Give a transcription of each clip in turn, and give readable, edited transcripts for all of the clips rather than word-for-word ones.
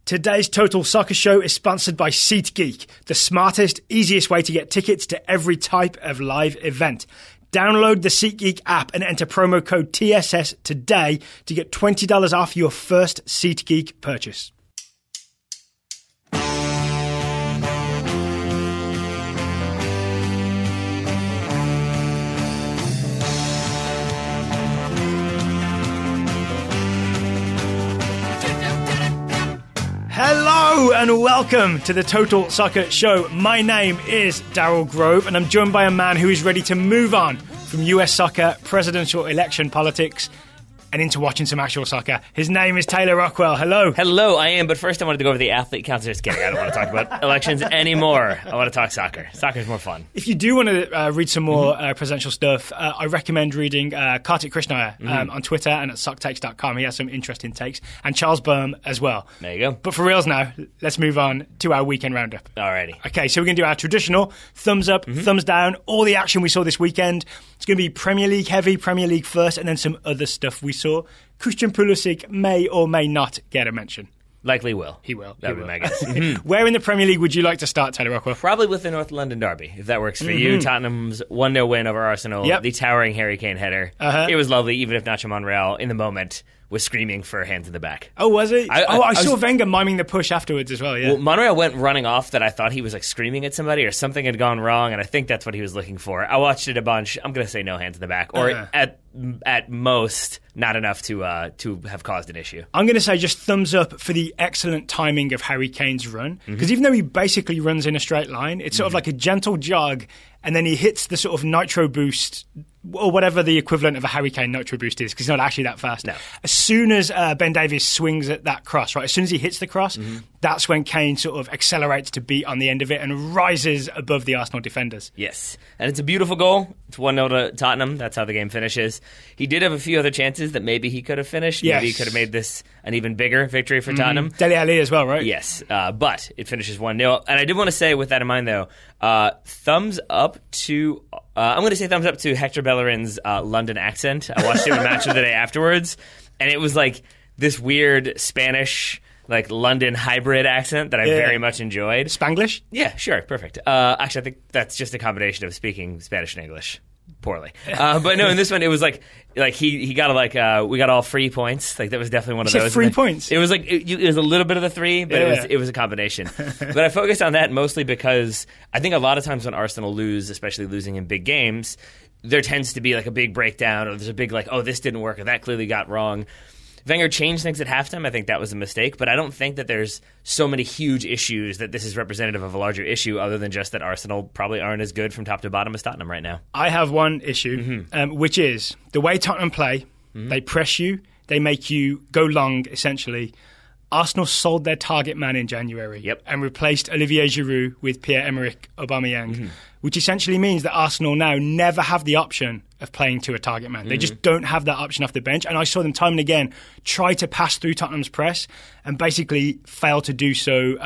Today's Total Soccer Show is sponsored by SeatGeek, the smartest, easiest way to get tickets to every type of live event. Download the SeatGeek app and enter promo code TSS today to get $20 off your first SeatGeek purchase. Hello and welcome to the Total Soccer Show. My name is Daryl Grove and I'm joined by a man who is ready to move on from US soccer, presidential election politics, and into watching some actual soccer. His name is Taylor Rockwell. Hello. Hello, I am, but first I wanted to go over the athlete counts. Just kidding, I don't want to talk about elections anymore. I want to talk soccer. Soccer's more fun. If you do want to read some more presidential stuff, I recommend reading Kartik Krishnaiyer on Twitter and at socktakes.com. He has some interesting takes. And Charles Boehm as well. There you go. But for reals now, let's move on to our weekend roundup. Alrighty. Okay, so we're going to do our traditional thumbs up, thumbs down, all the action we saw this weekend. It's going to be Premier League heavy, Premier League first, and then some other stuff we saw. Christian Pulisic may or may not get a mention. Likely will. He will. That would be my guess. Where in the Premier League would you like to start, Taylor Rockwell? Probably with the North London derby, if that works for you. Tottenham's 1-0 win over Arsenal, the towering Harry Kane header. It was lovely, even if Nacho Monreal, in the moment, was screaming for hands in the back. Oh, was he? I saw Wenger miming the push afterwards as well, yeah. Well, Monreal went running off that I thought he was like screaming at somebody or something had gone wrong, and I think that's what he was looking for. I watched it a bunch. I'm going to say no hands in the back, or at most, not enough to have caused an issue. I'm going to say just thumbs up for the excellent timing of Harry Kane's run, because even though he basically runs in a straight line, it's sort of like a gentle jog, and then he hits the sort of nitro boost, or whatever the equivalent of a Harry Kane nitro boost is, because he's not actually that fast. No. As soon as Ben Davies swings at that cross, right, as soon as he hits the cross, that's when Kane sort of accelerates to beat on the end of it and rises above the Arsenal defenders. Yes, and it's a beautiful goal. It's 1-0 to Tottenham. That's how the game finishes. He did have a few other chances that maybe he could have finished. Yes. Maybe he could have made this an even bigger victory for Tottenham. Dele Alli as well, right? Yes, but it finishes 1-0. And I did want to say, with that in mind, though, thumbs up to... I'm going to say thumbs up to Hector Bellerin's London accent. I watched him in Match of the Day afterwards, and it was like this weird Spanish, like London hybrid accent that I very much enjoyed. Spanglish? Yeah, sure, perfect. Actually, I think that's just a combination of speaking Spanish and English poorly. But no, in this one, it was like he got we got all 3 points. Like that was definitely one of those. 3 points. It was like it was a little bit of the 3, but it was a combination. But I focused on that mostly because I think a lot of times when Arsenal lose, especially losing in big games, there tends to be like a big breakdown, or there's a big like, oh, this didn't work, or that clearly got wrong. Wenger changed things at halftime. I think that was a mistake, but I don't think that there's so many huge issues that this is representative of a larger issue, other than just that Arsenal probably aren't as good from top to bottom as Tottenham right now. I have one issue, which is the way Tottenham play. They press you, they make you go long, essentially. Arsenal sold their target man in January and replaced Olivier Giroud with Pierre-Emerick Aubameyang, which essentially means that Arsenal now never have the option of playing to a target man. They just don't have that option off the bench. And I saw them time and again try to pass through Tottenham's press and basically fail to do so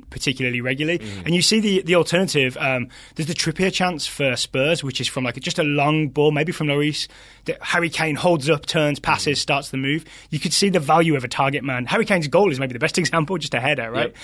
particularly regularly. And you see the alternative. There's the Trippier chance for Spurs, which is from like just a long ball, maybe from Lloris, that Harry Kane holds up, turns, passes, starts the move. You could see the value of a target man. Harry Kane's goal is maybe the best example, just a header, right?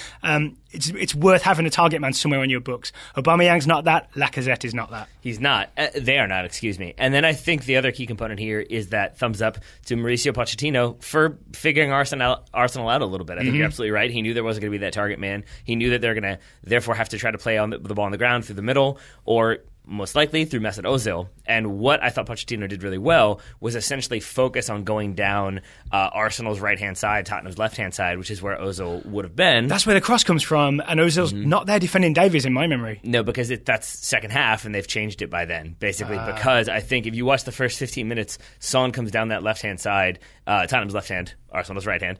It's worth having a target man somewhere on your books. Aubameyang's not that. Lacazette is not that. He's not. They are not, excuse me. And then I think the other key component here is that thumbs up to Mauricio Pochettino for figuring Arsenal out a little bit. I think you're absolutely right. He knew there wasn't going to be that target man. He knew that they're going to therefore have to try to play on the ball on the ground through the middle, or most likely through Mesut Ozil. And what I thought Pochettino did really well was essentially focus on going down Arsenal's right-hand side, Tottenham's left-hand side, which is where Ozil would have been. That's where the cross comes from, and Ozil's not there defending Davies in my memory. No, because that's second half, and they've changed it by then, basically, because I think if you watch the first 15 minutes, Son comes down that left-hand side, Tottenham's left hand, Arsenal's right hand,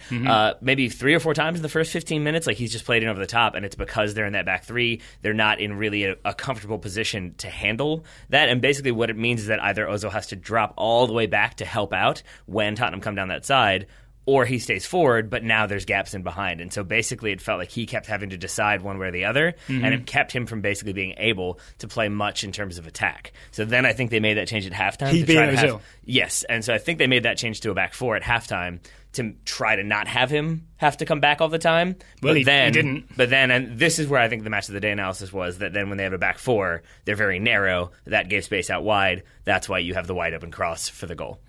maybe 3 or 4 times in the first 15 minutes. Like, he's just played in over the top, and it's because they're in that back three. They're not in really a comfortable position to handle that, and basically what it means is that either Ozil has to drop all the way back to help out when Tottenham come down that side, or he stays forward, but now there's gaps in behind. And so basically it felt like he kept having to decide one way or the other, and it kept him from basically being able to play much in terms of attack. So then I think they made that change at halftime. He being Ozil. Yes, and so I think they made that change to a back four at halftime to try to not have him have to come back all the time. Well, but he didn't. But then, and this is where I think the match of the day analysis was, that then when they have a back four, they're very narrow. That gave space out wide. That's why you have the wide open cross for the goal.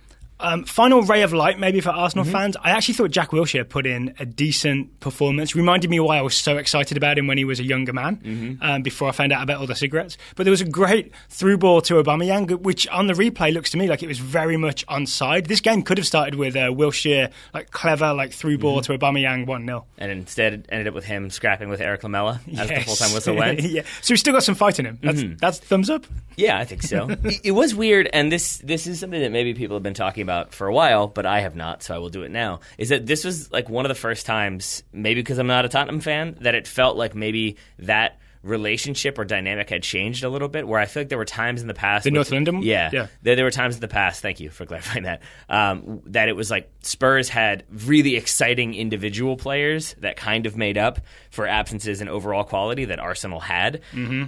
Final ray of light maybe for Arsenal fans. I actually thought Jack Wilshere put in a decent performance. Reminded me why I was so excited about him when he was a younger man, before I found out about all the cigarettes. But there was a great through ball to Aubameyang, which on the replay looks to me like it was very much onside. This game could have started with Wilshere, clever through ball to Aubameyang 1-0. And instead it ended up with him scrapping with Eric Lamela as the full-time whistle went. Yeah. So he's still got some fight in him. That's thumbs up? Yeah, I think so. It was weird, and this is something that maybe people have been talking about for a while, but I have not, so I will do it now, is that this was one of the first times, maybe because I'm not a Tottenham fan, that it felt like maybe that relationship or dynamic had changed a little bit, where I feel like there were times in the past... The North London? Yeah. There were times in the past, thank you for clarifying that, that it was like Spurs had really exciting individual players that kind of made up for absences in overall quality that Arsenal had.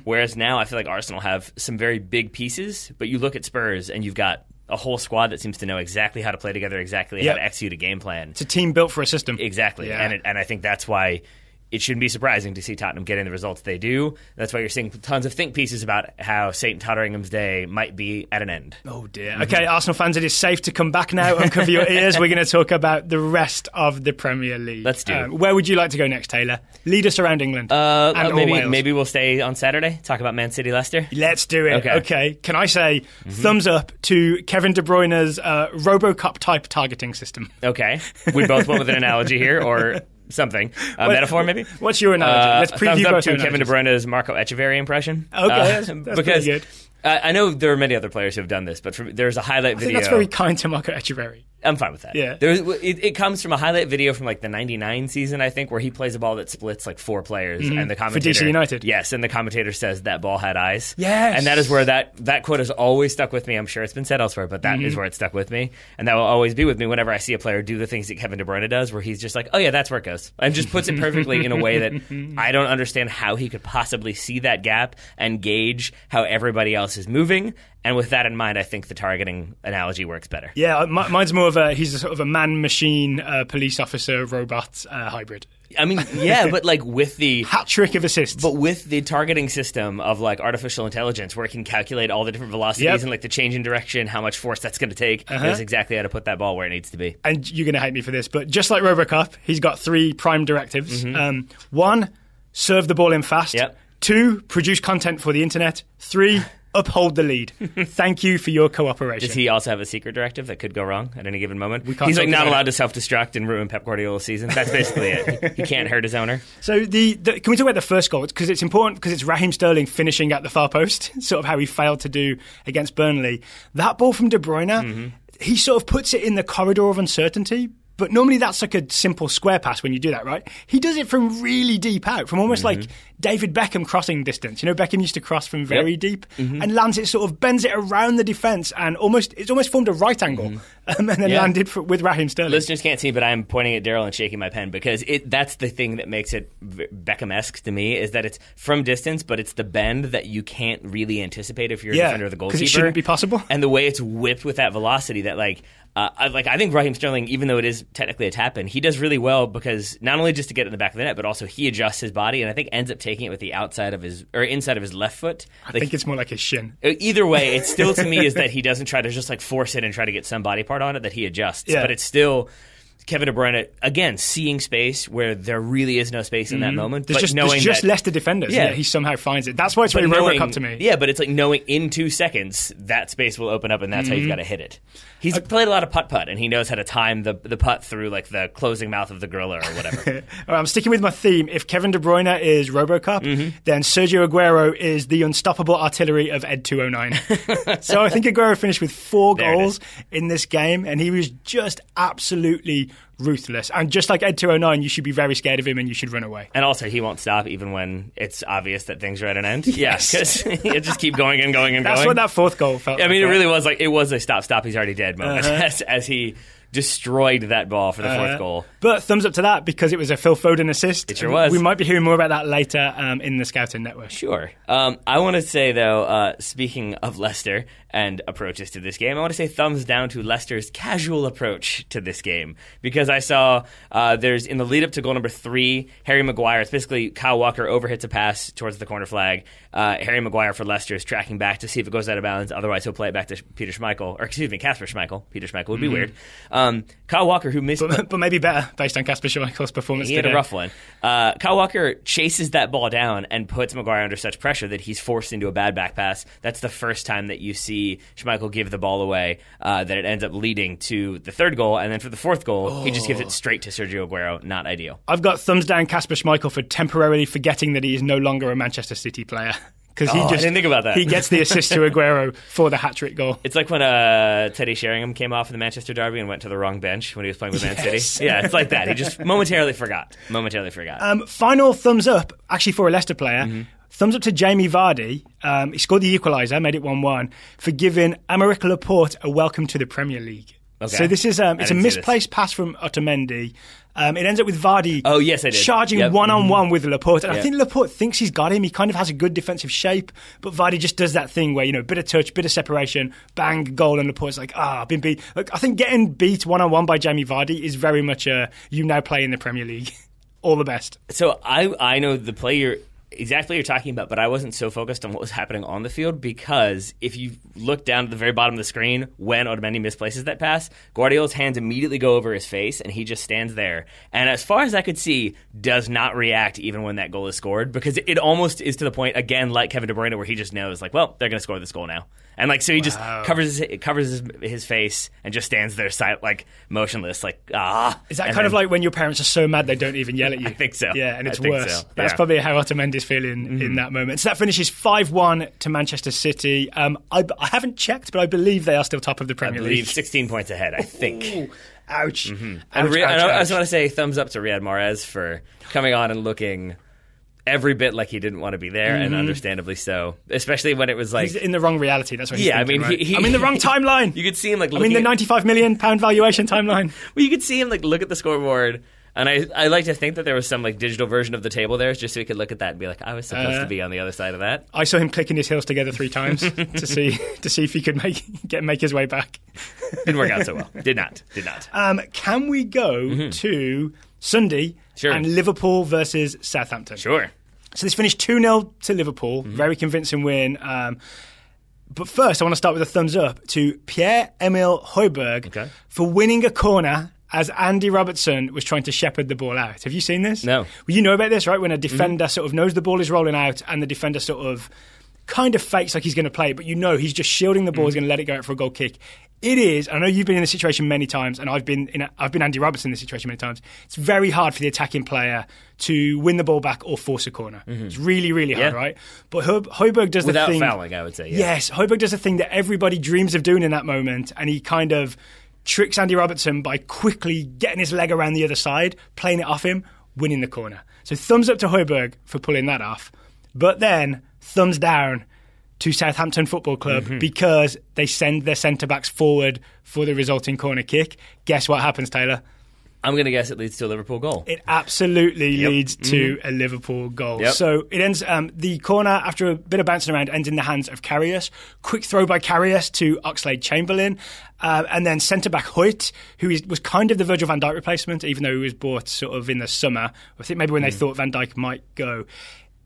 Whereas now I feel like Arsenal have some very big pieces, but you look at Spurs and you've got a whole squad that seems to know exactly how to play together, exactly how to execute a game plan. It's a team built for a system. Exactly. Yeah. And I think that's why it shouldn't be surprising to see Tottenham getting the results they do. That's why you're seeing tons of think pieces about how St. Totteringham's Day might be at an end. Oh, dear. Okay, Arsenal fans, it is safe to come back now. Uncover your ears. We're going to talk about the rest of the Premier League. Let's do it. Where would you like to go next, Taylor? Lead us around England. Maybe we'll stay on Saturday, talk about Man City Leicester. Let's do it. Okay. Can I say thumbs up to Kevin De Bruyne's Robocop type targeting system? Okay. We both went with an analogy here, or... something. Metaphor, maybe? What's your analogy? Let's preview both. Thumbs up to Kevin De Bruyne's Marco Echeverri impression. Okay, that's because pretty good. I know there are many other players who have done this, but there's a highlight video. I think that's very kind to Marco Echeverri. I'm fine with that. Yeah. It comes from a highlight video from the 99 season, I think, where he plays a ball that splits four players. And the commentator, for DC United. Yes, and the commentator says that ball had eyes. Yes. And that is where that quote has always stuck with me. I'm sure it's been said elsewhere, but that is where it stuck with me. And that will always be with me whenever I see a player do the things that Kevin De Bruyne does, where he's just like, oh yeah, that's where it goes. And just puts it perfectly in a way that I don't understand how he could possibly see that gap and gauge how everybody else is moving. And with that in mind, I think the targeting analogy works better. Yeah, mine's more of he's a sort of a man-machine police officer robot hybrid. I mean, yeah, but with the... hat trick of assists. But with the targeting system of artificial intelligence where it can calculate all the different velocities and the change in direction, how much force that's going to take, knows exactly how to put that ball where it needs to be. And you're going to hate me for this, but just like Robocop, he's got 3 prime directives. 1, serve the ball in fast. 2, produce content for the internet. 3... uphold the lead. Thank you for your cooperation. Does he also have a secret directive that could go wrong at any given moment? He's not allowed to self-destruct and ruin Pep Guardiola's season. That's basically it. He can't hurt his owner. So can we talk about the first goal? Because it's important, because it's Raheem Sterling finishing at the far post, sort of how he failed to do against Burnley. That ball from De Bruyne, he sort of puts it in the corridor of uncertainty. But normally that's a simple square pass when you do that, right? He does it from really deep out, from almost like David Beckham crossing distance. Beckham used to cross from very deep and lands it, sort of bends it around the defence, and it's almost formed a right angle and then landed with Raheem Sterling. Listeners can't see, but I'm pointing at Daryl and shaking my pen, because that's the thing that makes it Beckham-esque to me, is that it's from distance, but it's the bend that you can't really anticipate if you're a defender or the goalkeeper. Because it shouldn't be possible. And the way it's whipped with that velocity that I think Raheem Sterling, even though it is technically a tap-in, he does really well, because not only just to get it in the back of the net, but also he adjusts his body, and I think ends up taking it with the inside of his left foot. I think it's more like his shin. Either way, it still to me is that he doesn't try to just force it and try to get some body part on it, that he adjusts. Yeah. But it's still Kevin De Bruyne, again, seeing space where there really is no space in that moment. There's just Leicester defenders. Yeah, he somehow finds it. That's why it's really Robocop to me. Yeah, but it's knowing in 2 seconds that space will open up, and that's how you've got to hit it. He's played a lot of putt-putt, and he knows how to time the putt through the closing mouth of the gorilla or whatever. All right, I'm sticking with my theme. If Kevin De Bruyne is Robocop, then Sergio Aguero is the unstoppable artillery of Ed 209. So I think Aguero finished with 4 goals in this game, and he was just absolutely ruthless. And just like Ed 209, you should be very scared of him and you should run away. And also, he won't stop even when it's obvious that things are at an end. Yes. Yeah, because he'll just keep going and going and That's going. what that fourth goal felt I mean, like. it really was like, it was a stop, he's already dead moment as he destroyed that ball for the fourth goal. But thumbs up to that because it was a Phil Foden assist. It sure was. We might be hearing more about that later in the Scouting Network. Sure. I want to say, though, speaking of Leicester and approaches to this game, I want to say thumbs down to Leicester's casual approach to this game, because I saw there's, in the lead-up to goal number 3, Harry Maguire, it's basically Kyle Walker overhits a pass towards the corner flag. Harry Maguire for Leicester is tracking back to see if it goes out of bounds, otherwise he'll play it back to Kasper Schmeichel. Peter Schmeichel would be weird. Kyle Walker, who missed... But maybe better, based on Kasper Schmeichel's performance today. He had a rough one. Kyle Walker chases that ball down and puts Maguire under such pressure that he's forced into a bad back pass. That's the first time that you see Schmeichel give the ball away, that it ends up leading to the third goal, and then for the fourth goal, he just gives it straight to Sergio Aguero. Not ideal. I've got thumbs down Kasper Schmeichel for temporarily forgetting that he is no longer a Manchester City player. Because I didn't think about that. He gets the assist to Aguero for the hat-trick goal. It's like when Teddy Sheringham came off in the Manchester derby and went to the wrong bench when he was playing with Man City. Yeah, it's like that. He just momentarily forgot. Final thumbs up, actually for a Leicester player. Thumbs up to Jamie Vardy. He scored the equaliser, made it 1-1, for giving Aymeric Laporte a welcome to the Premier League. Okay. So this is it's a misplaced pass from Otamendi. It ends up with Vardy charging one-on-one with Laporte. And I think Laporte thinks he's got him. He kind of has a good defensive shape. But Vardy just does that thing where, bit of touch, bit of separation, bang, goal, and Laporte's like, I've been beat. Look, I think getting beat one-on-one by Jamie Vardy is very much you now play in the Premier League. All the best. So I know the player exactly what you're talking about, but I wasn't so focused on what was happening on the field, because if you look down at the very bottom of the screen when Otamendi misplaces that pass, Guardiola's hands immediately go over his face and he just stands there, and as far as I could see, does not react even when that goal is scored, because it almost is to the point, again, like Kevin De Bruyne, where he just knows, like, well, they're going to score this goal now. And so he just covers his face and just stands there motionless, like, Is that kind of like when your parents are so mad they don't even yell at you? I think so. Yeah, and it's worse. So. That's probably how Otamendi's feeling in that moment. So that finishes 5-1 to Manchester City. I haven't checked, but I believe they are still top of the Premier League. 16 points ahead, I think. Ooh, ouch. And I just want to say thumbs up to Riyad Mahrez for coming on and looking every bit like he didn't want to be there, and understandably so. Especially when it was like... He's in the wrong reality, that's what he's thinking, right? I'm in the wrong timeline! You could see him the £95 million valuation timeline. Well, you could see him look at the scoreboard, and I like to think that there was some digital version of the table there, just so he could look at that and be like, I was supposed to be on the other side of that. I saw him clicking his heels together 3 times to see if he could make his way back. Didn't work out so well. Did not. Can we go to Sunday and Liverpool versus Southampton? Sure. So this finished 2-0 to Liverpool. Very convincing win. But first, I want to start with a thumbs up to Pierre-Emile Højbjerg for winning a corner as Andy Robertson was trying to shepherd the ball out. Have you seen this? No. Well, you know about this, right? When a defender sort of knows the ball is rolling out and the defender sort of kind of fakes like he's going to play it, but he's just shielding the ball, he's going to let it go out for a goal kick. It is, I know you've been in this situation many times, and I've been Andy Robertson in this situation many times. It's very hard for the attacking player to win the ball back or force a corner. It's really, really hard, right? But Højbjerg does the thing... Without fouling, I would say, Yes, Højbjerg does the thing that everybody dreams of doing in that moment, and he kind of tricks Andy Robertson by quickly getting his leg around the other side, playing it off him, winning the corner. So thumbs up to Højbjerg for pulling that off. But then, thumbs down to Southampton Football Club because they send their centre-backs forward for the resulting corner kick. Guess what happens, Taylor? I'm going to guess it leads to a Liverpool goal. It absolutely leads to a Liverpool goal. So it ends. The corner, after a bit of bouncing around, ends in the hands of Karius. Quick throw by Karius to Oxlade-Chamberlain. And then centre-back Hoyt, who was kind of the Virgil van Dijk replacement, even though he was bought sort of in the summer. I think maybe when they thought Van Dijk might go.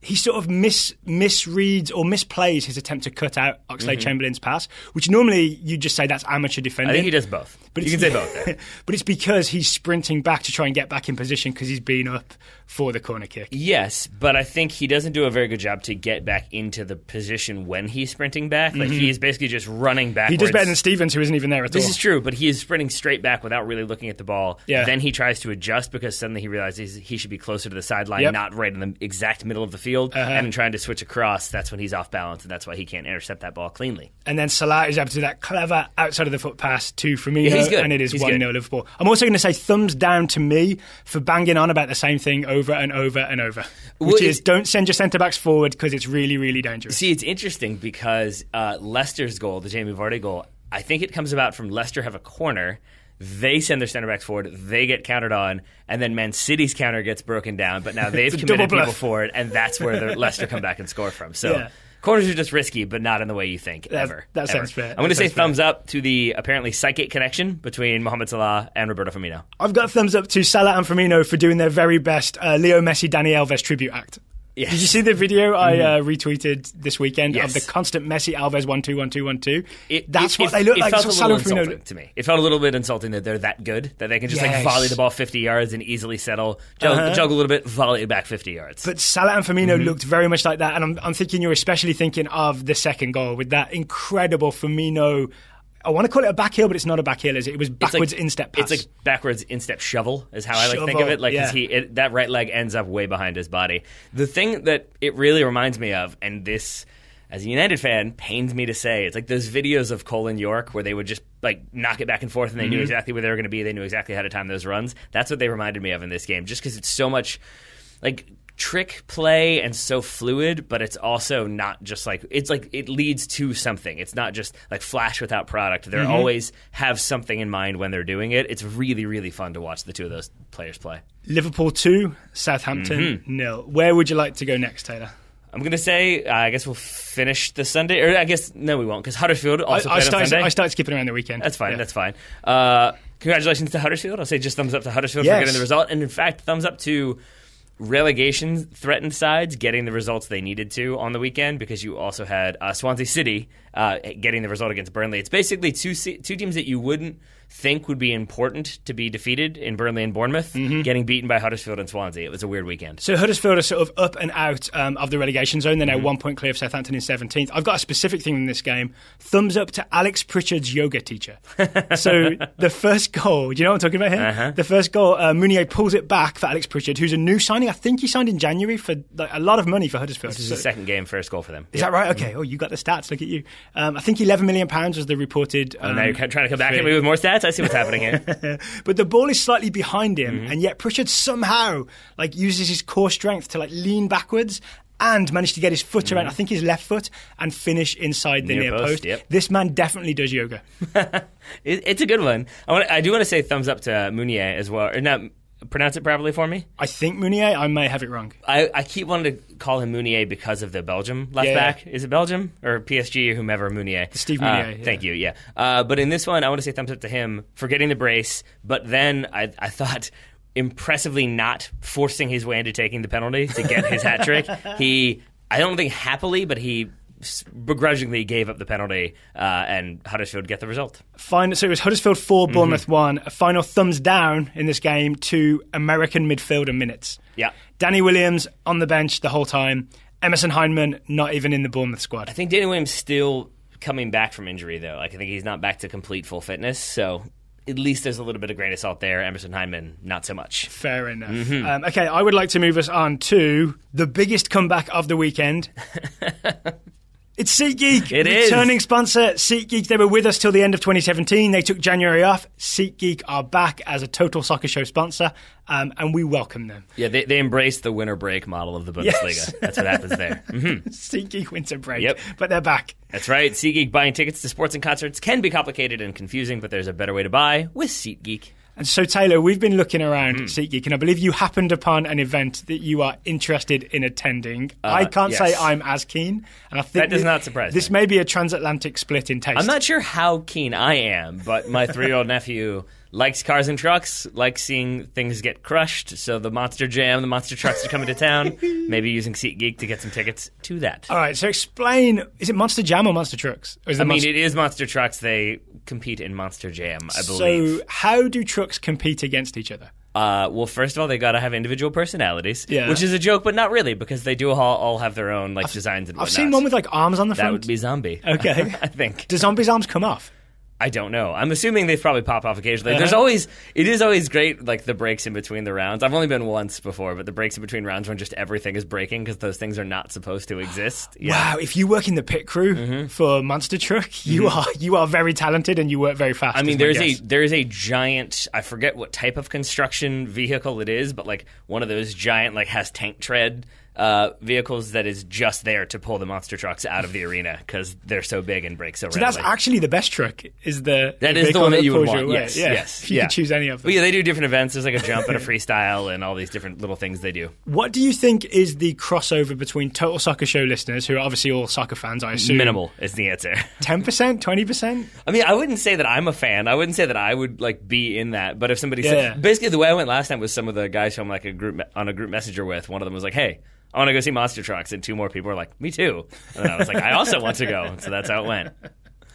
He sort of misreads or misplays his attempt to cut out Oxlade-Chamberlain's pass, which normally you just say that's amateur defending. I think he does both. But you can say both there. But it's because he's sprinting back to try and get back in position because he's been up for the corner kick. Yes, but I think he doesn't do a very good job to get back into the position when he's sprinting back. Like he's basically just running backwards. He does better than Stevens, who isn't even there at all. This is true, but he is sprinting straight back without really looking at the ball. Yeah. Then he tries to adjust because suddenly he realizes he should be closer to the sideline, not right in the exact middle of the field. And in trying to switch across, that's when he's off balance, and that's why he can't intercept that ball cleanly. And then Salah is able to do that clever outside of the foot pass to Firmino. and it is 1-0 Liverpool. I'm also going to say thumbs down to me for banging on about the same thing over and over and over, which is don't send your centre-backs forward because it's really, really dangerous. See, it's interesting because Leicester's goal, the Jamie Vardy goal, I think it comes about from Leicester have a corner. They send their centre-backs forward, they get countered on, and then Man City's counter gets broken down, but now they've committed people forward, and that's where the Leicester come back and score from. So corners are just risky, but not in the way you think, ever. That sounds fair. I'm going to say thumbs up to the apparently psychic connection between Mohamed Salah and Roberto Firmino. I've got thumbs up to Salah and Firmino for doing their very best Leo Messi, Dani Alves tribute act. Yes. Did you see the video I retweeted this weekend of the constant Messi Alves 1-2, 1-2, 1-2? That's what they look like. It felt a little insulting to me. It felt a little bit insulting that they're that good, that they can just volley the ball 50 yards and easily settle, juggle a little bit, volley it back 50 yards. But Salah and Firmino looked very much like that, and I'm thinking you're especially thinking of the second goal with that incredible Firmino. I want to call it a back heel, but it's not a back heel, is it? It was backwards instep pass. It's like backwards instep shovel is how I like to think of it. Like that right leg ends up way behind his body. The thing that it really reminds me of, and this, as a United fan, pains me to say, it's like those videos of Cole and York where they would just like knock it back and forth and they knew exactly where they were going to be. They knew exactly how to time those runs. That's what they reminded me of in this game, just because it's so much like trick play and so fluid, but it's also not just like it leads to something. It's not just like flash without product. They always have something in mind when they're doing it. It's really, really fun to watch the two of those players play. Liverpool 2, Southampton 0. Where would you like to go next, Taylor? I'm going to say, I guess we'll finish the Sunday. Or I guess, no, we won't, because Huddersfield also played on Sunday. I started skipping around the weekend. That's fine, that's fine. Congratulations to Huddersfield. I'll say just thumbs up to Huddersfield for getting the result. And in fact, thumbs up to relegation threatened sides getting the results they needed to on the weekend, because you also had Swansea City getting the result against Burnley. It's basically two teams that you wouldn't think would be important to be defeated in Burnley and Bournemouth, getting beaten by Huddersfield and Swansea. It was a weird weekend. So Huddersfield are sort of up and out of the relegation zone. They're now 1 point clear of Southampton in 17th. I've got a specific thing in this game. Thumbs up to Alex Pritchard's yoga teacher. So the first goal, do you know what I'm talking about here? The first goal, Mounier pulls it back for Alex Pritchard, who's a new signing. I think he signed in January for a lot of money for Huddersfield. This is his second game, first goal for them. Is that right? Okay. Oh, you got the stats. Look at you. I think £11 million was the reported. Now you're trying to come back at me with more stats? I see what's happening here. But the ball is slightly behind him, and yet Pritchard somehow uses his core strength to lean backwards and managed to get his foot around, I think his left foot, and finish inside the near post. Yep. This man definitely does yoga. It's a good one. I do want to say thumbs up to Mounier as well. Or not, pronounce it properly for me? I think Mounier. I may have it wrong. I keep wanting to call him Mounier because of the Belgium left back. Is it Belgium? Or PSG or whomever, Mounier? Steve Mounier. Thank you, yeah. But in this one, I want to say thumbs up to him for getting the brace, but then I thought impressively not forcing his way into taking the penalty to get his hat trick. I don't think happily, but he begrudgingly gave up the penalty, and Huddersfield get the result. Fine. So it was Huddersfield 4, Bournemouth 1. A final thumbs down in this game to American midfielder minutes. Yeah. Danny Williams on the bench the whole time. Emerson Hyndman not even in the Bournemouth squad. I think Danny Williams still coming back from injury, though. I think he's not back to complete full fitness, so at least there's a little bit of grain of salt there. Emerson Hyndman, not so much. Fair enough. Okay, I would like to move us on to the biggest comeback of the weekend. It's SeatGeek, returning sponsor. SeatGeek, they were with us till the end of 2017. They took January off. SeatGeek are back as a Total Soccer Show sponsor, and we welcome them. Yeah, they embraced the winter break model of the Bundesliga. Yes. That's what happens there. SeatGeek winter break, but they're back. That's right. SeatGeek buying tickets to sports and concerts can be complicated and confusing, but there's a better way to buy with SeatGeek. And so, Taylor, we've been looking around SeatGeek, and I believe you happened upon an event that you are interested in attending. I can't say I'm as keen, and I think that does not surprise me. This may be a transatlantic split in taste. I'm not sure how keen I am, but my 3-year-old nephew likes cars and trucks, likes seeing things get crushed, so the Monster Jam, the Monster Trucks are coming to town, maybe using SeatGeek to get some tickets to that. All right, so explain, is it Monster Jam or Monster Trucks? Or it is Monster Trucks. They compete in Monster Jam, I believe. So how do trucks compete against each other? Well, first of all, they got to have individual personalities, yeah. Which is a joke, but not really, because they do all have their own designs and whatnot. I've seen one with arms on the front. That would be Zombie. Okay. I think. Do Zombie's arms come off? I don't know. I'm assuming they've probably popped off occasionally. It is always great, like the breaks in between the rounds. I've only been once before, but the breaks in between rounds when just everything is breaking because those things are not supposed to exist. Yeah. Wow, if you work in the pit crew for Monster Truck, you are very talented and you work very fast. I mean, there is a giant, I forget what type of construction vehicle it is, but like one of those giant, like has tank tread vehicles that is just there to pull the monster trucks out of the arena because they're so big and break so readily. That's actually the best truck. That is the one that you would want. Yes. If you could choose any of them. But yeah, they do different events. There's like a jump and a freestyle and all these different little things they do. What do you think is the crossover between Total Soccer Show listeners, who are obviously all soccer fans, I assume? Minimal is the answer. 10%? 20%? I mean, I wouldn't say that I'm a fan. I wouldn't say that I would like be in that. But if somebody said, basically the way I went last time was some of the guys who I'm like on a group messenger with, one of them was like, hey, I want to go see Monster Trucks, and two more people were like, me too. And I was like, I also want to go. So that's how it went.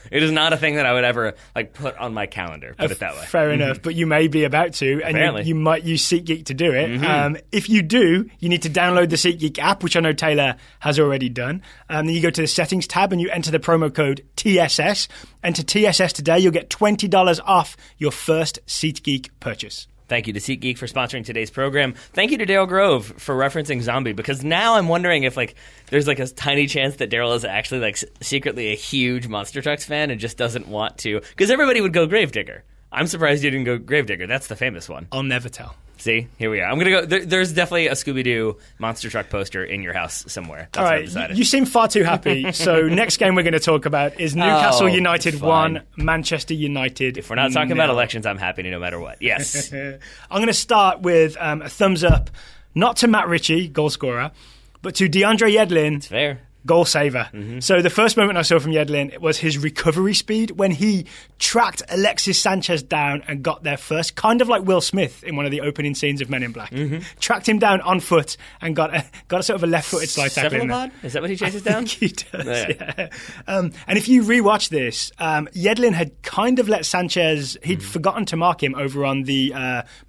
It is not a thing that I would ever like put on my calendar, put it that way. Fair enough, but you may be about to, and you might use SeatGeek to do it. If you do, you need to download the SeatGeek app, which I know Taylor has already done. Then you go to the settings tab and you enter the promo code TSS. Enter TSS today, you'll get $20 off your first SeatGeek purchase. Thank you to SeatGeek for sponsoring today's program. Thank you to Daryl Grove for referencing Zombie, because now I'm wondering if like there's like a tiny chance that Daryl is actually like secretly a huge Monster Trucks fan and just doesn't want to, because everybody would go Gravedigger. I'm surprised you didn't go Gravedigger. That's the famous one. I'll never tell. See, here we are. I'm going to go. There's definitely a Scooby-Doo Monster Truck poster in your house somewhere. That's all right, you seem far too happy. So next game we're going to talk about is Newcastle United 1, Manchester United. If we're not talking about elections, I'm happy no matter what. Yes. I'm going to start with a thumbs up, not to Matt Ritchie, goal scorer, but to DeAndre Yedlin. It's fair. Goal saver. So the first moment I saw from Yedlin was his recovery speed when he tracked Alexis Sanchez down and got there first, kind of like Will Smith in one of the opening scenes of Men in Black. Tracked him down on foot and got a sort of a left-footed slide tackle in there. Is that what he chases down? He does, yeah. And if you rewatch this, Yedlin had kind of let Sanchez, he'd forgotten to mark him over on the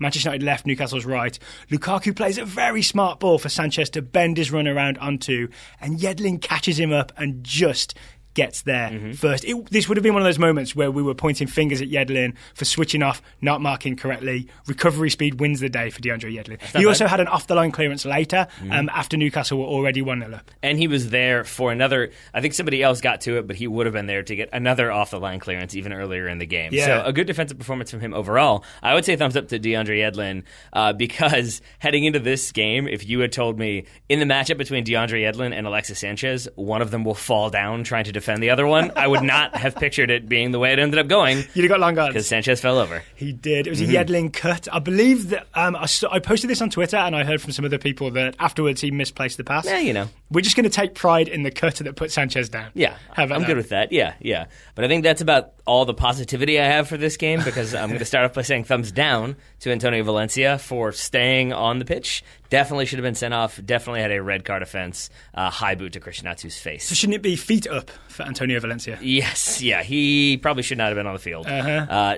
Manchester United left, Newcastle's right. Lukaku plays a very smart ball for Sanchez to bend his run around onto, and Yedlin catches him up and just gets there first. This would have been one of those moments where we were pointing fingers at Yedlin for switching off, not marking correctly. Recovery speed wins the day for DeAndre Yedlin. He also had an off-the-line clearance later after Newcastle were already 1-0 up. And he was there for another, I think somebody else got to it, but he would have been there to get another off-the-line clearance even earlier in the game. Yeah. So a good defensive performance from him overall. I would say thumbs up to DeAndre Yedlin because heading into this game, if you had told me in the matchup between DeAndre Yedlin and Alexis Sanchez, one of them will fall down trying to defend the other one, I would not have pictured it being the way it ended up going. You'd have got long odds. Because Sanchez fell over. He did. It was a Yedlin cut. I believe that I posted this on Twitter and I heard from some other people that afterwards he misplaced the pass. Yeah, you know. We're just going to take pride in the cut that put Sanchez down. Yeah, I'm good with that. Yeah. But I think that's about all the positivity I have for this game, because I'm going to start off by saying thumbs down to Antonio Valencia for staying on the pitch. Definitely should have been sent off. Definitely had a red card offense. High boot to Christian Atsu's face. So shouldn't it be feet up for Antonio Valencia? Yes, yeah. He probably should not have been on the field.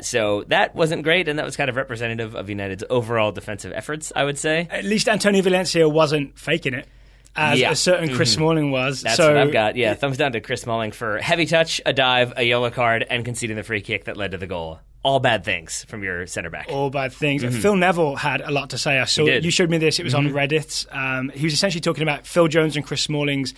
So that wasn't great, and that was kind of representative of United's overall defensive efforts, I would say. At least Antonio Valencia wasn't faking it, as a certain Chris Smalling was. That's what I've got. Yeah, thumbs down to Chris Smalling for heavy touch, a dive, a yellow card, and conceding the free kick that led to the goal. All bad things from your centre back. All bad things. Phil Neville had a lot to say. I saw you showed me this. It was on Reddit. He was essentially talking about Phil Jones and Chris Smalling's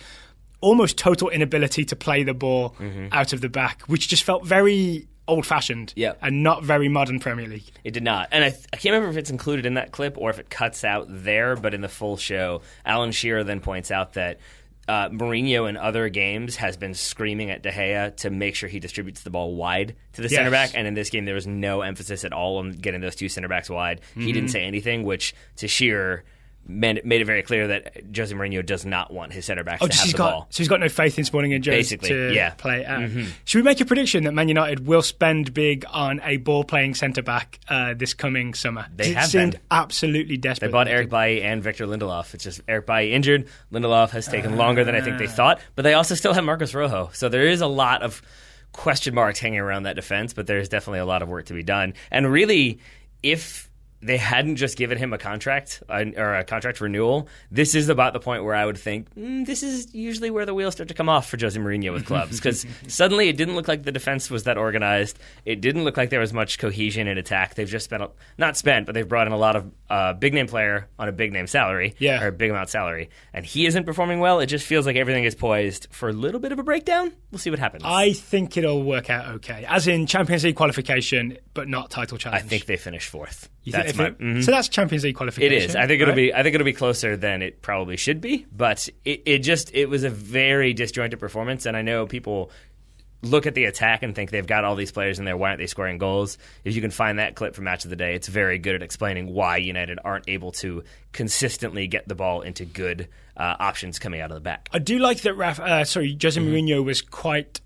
almost total inability to play the ball out of the back, which just felt very old-fashioned and not very modern Premier League. It did not. And I can't remember if it's included in that clip or if it cuts out there, but in the full show, Alan Shearer then points out that Mourinho in other games has been screaming at De Gea to make sure he distributes the ball wide to the center back, and in this game there was no emphasis at all on getting those two center backs wide. He didn't say anything, which to Shearer made it very clear that Jose Mourinho does not want his center backs to have the ball. So he's got no faith in Smalling and Jones to play it out. Should we make a prediction that Man United will spend big on a ball-playing centre-back this coming summer? It seemed absolutely desperate. They bought Eric Bailly and Victor Lindelof. It's just Eric Bailly injured. Lindelof has taken longer than I think they thought, but they also still have Marcos Rojo. So there is a lot of question marks hanging around that defense, but there's definitely a lot of work to be done. And really, if they hadn't just given him a contract or a contract renewal, this is about the point where I would think this is usually where the wheels start to come off for Jose Mourinho with clubs, because suddenly it didn't look like the defense was that organized. It didn't look like there was much cohesion in attack. They've just but they've brought in a lot of big name player on a big name salary, or a big amount salary, and he isn't performing well. It just feels like everything is poised for a little bit of a breakdown. We'll see what happens. I think it'll work out okay, as in Champions League qualification, but not title challenge. I think they finish fourth. So that's Champions League qualification. It is. I think it'll be closer than it probably should be. But it was a very disjointed performance, and I know people look at the attack and think they've got all these players in there. Why aren't they scoring goals? If you can find that clip from Match of the Day, it's very good at explaining why United aren't able to consistently get the ball into good options coming out of the back. I do like that Jose Mourinho was quite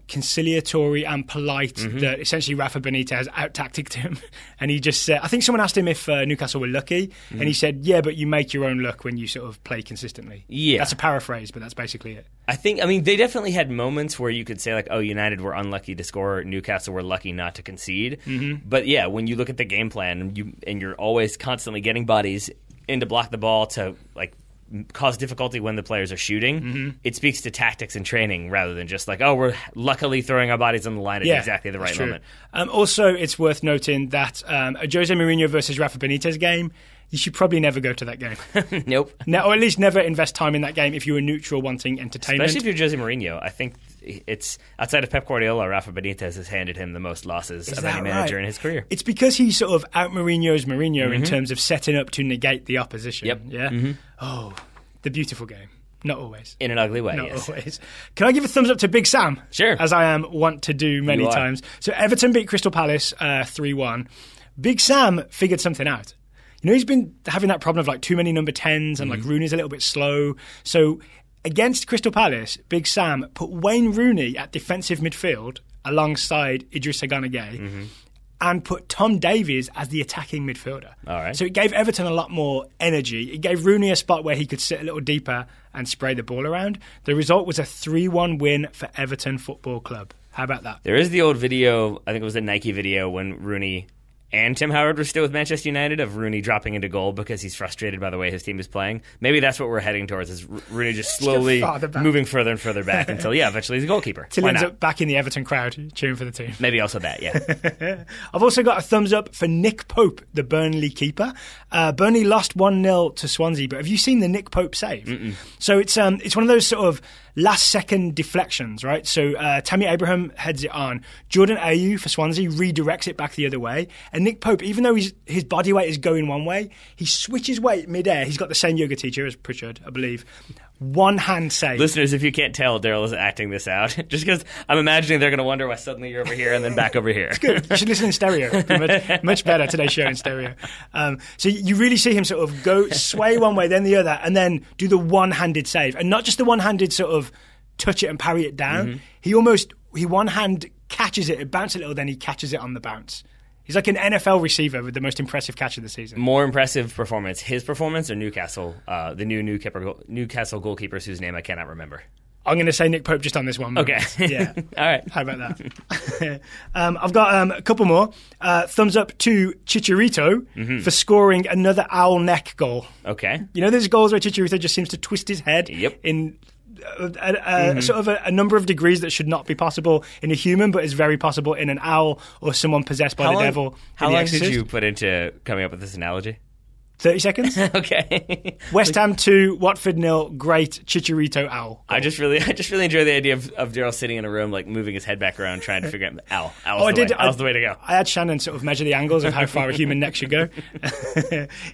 conciliatory and polite, that essentially Rafa Benitez out-tacticked him. And he just said, I think someone asked him if Newcastle were lucky, and he said, yeah, but you make your own luck when you sort of play consistently. Yeah. That's a paraphrase, but that's basically it. I mean, they definitely had moments where you could say, like, oh, United were unlucky to score, Newcastle were lucky not to concede. But yeah, when you look at the game plan, and you're always constantly getting bodies in to block the ball to, like, cause difficulty when the players are shooting, it speaks to tactics and training rather than just like, oh, we're luckily throwing our bodies on the line at exactly the right moment. Also, it's worth noting that a Jose Mourinho versus Rafa Benitez game, you should probably never go to that game. Nope. Or at least never invest time in that game if you were neutral wanting entertainment. Especially if you're Jose Mourinho. I think it's outside of Pep Guardiola, Rafa Benitez has handed him the most losses of any manager in his career. It's because he sort of out Mourinho's Mourinho in terms of setting up to negate the opposition. Yep. Yeah. Oh, the beautiful game. Not always. In an ugly way, Not always. Can I give a thumbs up to Big Sam? Sure. As I want to do many times. So Everton beat Crystal Palace 3-1. Big Sam figured something out. You know, he's been having that problem of like too many number 10s and like Rooney's a little bit slow. So against Crystal Palace, Big Sam put Wayne Rooney at defensive midfield alongside Idrissa Gana Gueye and put Tom Davies as the attacking midfielder. All right. So it gave Everton a lot more energy. It gave Rooney a spot where he could sit a little deeper and spray the ball around. The result was a 3-1 win for Everton Football Club. How about that? There is the old video, I think it was a Nike video, when Rooney and Tim Howard were still with Manchester United, of Rooney dropping into goal because he's frustrated by the way his team is playing. Maybe that's what we're heading towards, is Rooney just slowly moving further and further back until, eventually he's a goalkeeper. Till he ends up back in the Everton crowd cheering for the team. Maybe also that, yeah. I've also got a thumbs up for Nick Pope, the Burnley keeper. Burnley lost 1-0 to Swansea, but have you seen the Nick Pope save? Mm-mm. So it's one of those sort of last-second deflections, right? So Tammy Abraham heads it on. Jordan Ayew for Swansea redirects it back the other way. And Nick Pope, even though his body weight is going one way, he switches weight mid-air. He's got the same yoga teacher as Pritchard, I believe. One-hand save. Listeners, if you can't tell, Daryl is acting this out. Just because I'm imagining they're going to wonder why suddenly you're over here and then back over here. It's good. You should listen in stereo. Much better, today's show in stereo. So you really see him sort of go sway one way, then the other, and then do the one-handed save. And not just the one-handed sort of touch it and parry it down. He one-hand catches it bounces a little, then he catches it on the bounce. He's like an NFL receiver with the most impressive catch of the season. More impressive performance, his performance or Newcastle, the new Newcastle goalkeepers whose name I cannot remember? I'm going to say Nick Pope just on this one. Okay. Yeah. All right. How about that? I've got a couple more. Thumbs up to Chicharito for scoring another owl neck goal. Okay. You know, there's goals where Chicharito just seems to twist his head in sort of a number of degrees that should not be possible in a human, but is very possible in an owl or someone possessed by the devil. How long did you put into coming up with this analogy? 30 seconds. Okay. West Ham 2, Watford 0. Great Chicharito owl goal. I just really enjoy the idea of Daryl sitting in a room, like moving his head back around, trying to figure out owl. Owl's the way to go. I had Shannon sort of measure the angles of how far a human neck should go.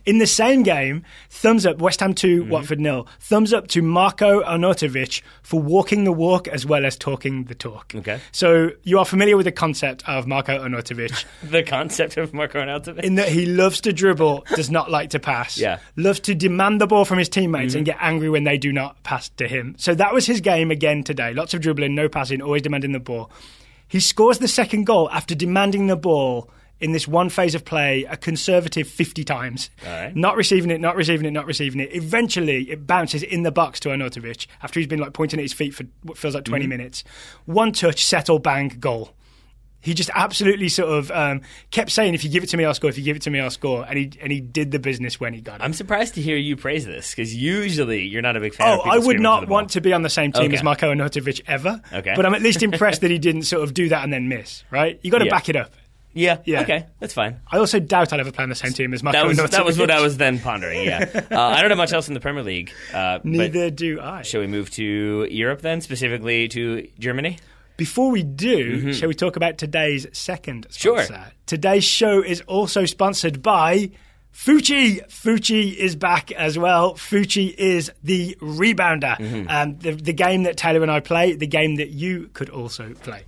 In the same game, thumbs up. West Ham 2, Watford 0. Thumbs up to Marko Arnautovic for walking the walk as well as talking the talk. Okay. So you are familiar with the concept of Marko Arnautovic. The concept of Marko Arnautovic? In that he loves to dribble, does not like to pass, loves to demand the ball from his teammates and get angry when they do not pass to him. So that was his game again today. Lots of dribbling, no passing, always demanding the ball. He scores the second goal after demanding the ball in this one phase of play a conservative 50 times. All right. Not receiving it. Eventually, it bounces in the box to Arnautovic after he's been like pointing at his feet for what feels like 20 minutes. One touch, settle, bang, goal. He just absolutely sort of kept saying, if you give it to me, I'll score. If you give it to me, I'll score. And he did the business when he got it. I'm surprised to hear you praise this, because usually you're not a big fan of people I would not the want to be on the same team as Marko Arnautovic ever. Okay. But I'm at least impressed that he didn't sort of do that and then miss, right? You got to back it up. Yeah, okay, that's fine. I also doubt I'll ever play on the same team as Marko Arnautovic. That was what I was then pondering, I don't know much else in the Premier League. Neither do I. Shall we move to Europe then, specifically to Germany? Before we do, shall we talk about today's second sponsor? Sure. Today's show is also sponsored by FUTCHI. FUTCHI is back as well. FUTCHI is the rebounder. The game that Taylor and I play, the game that you could also play.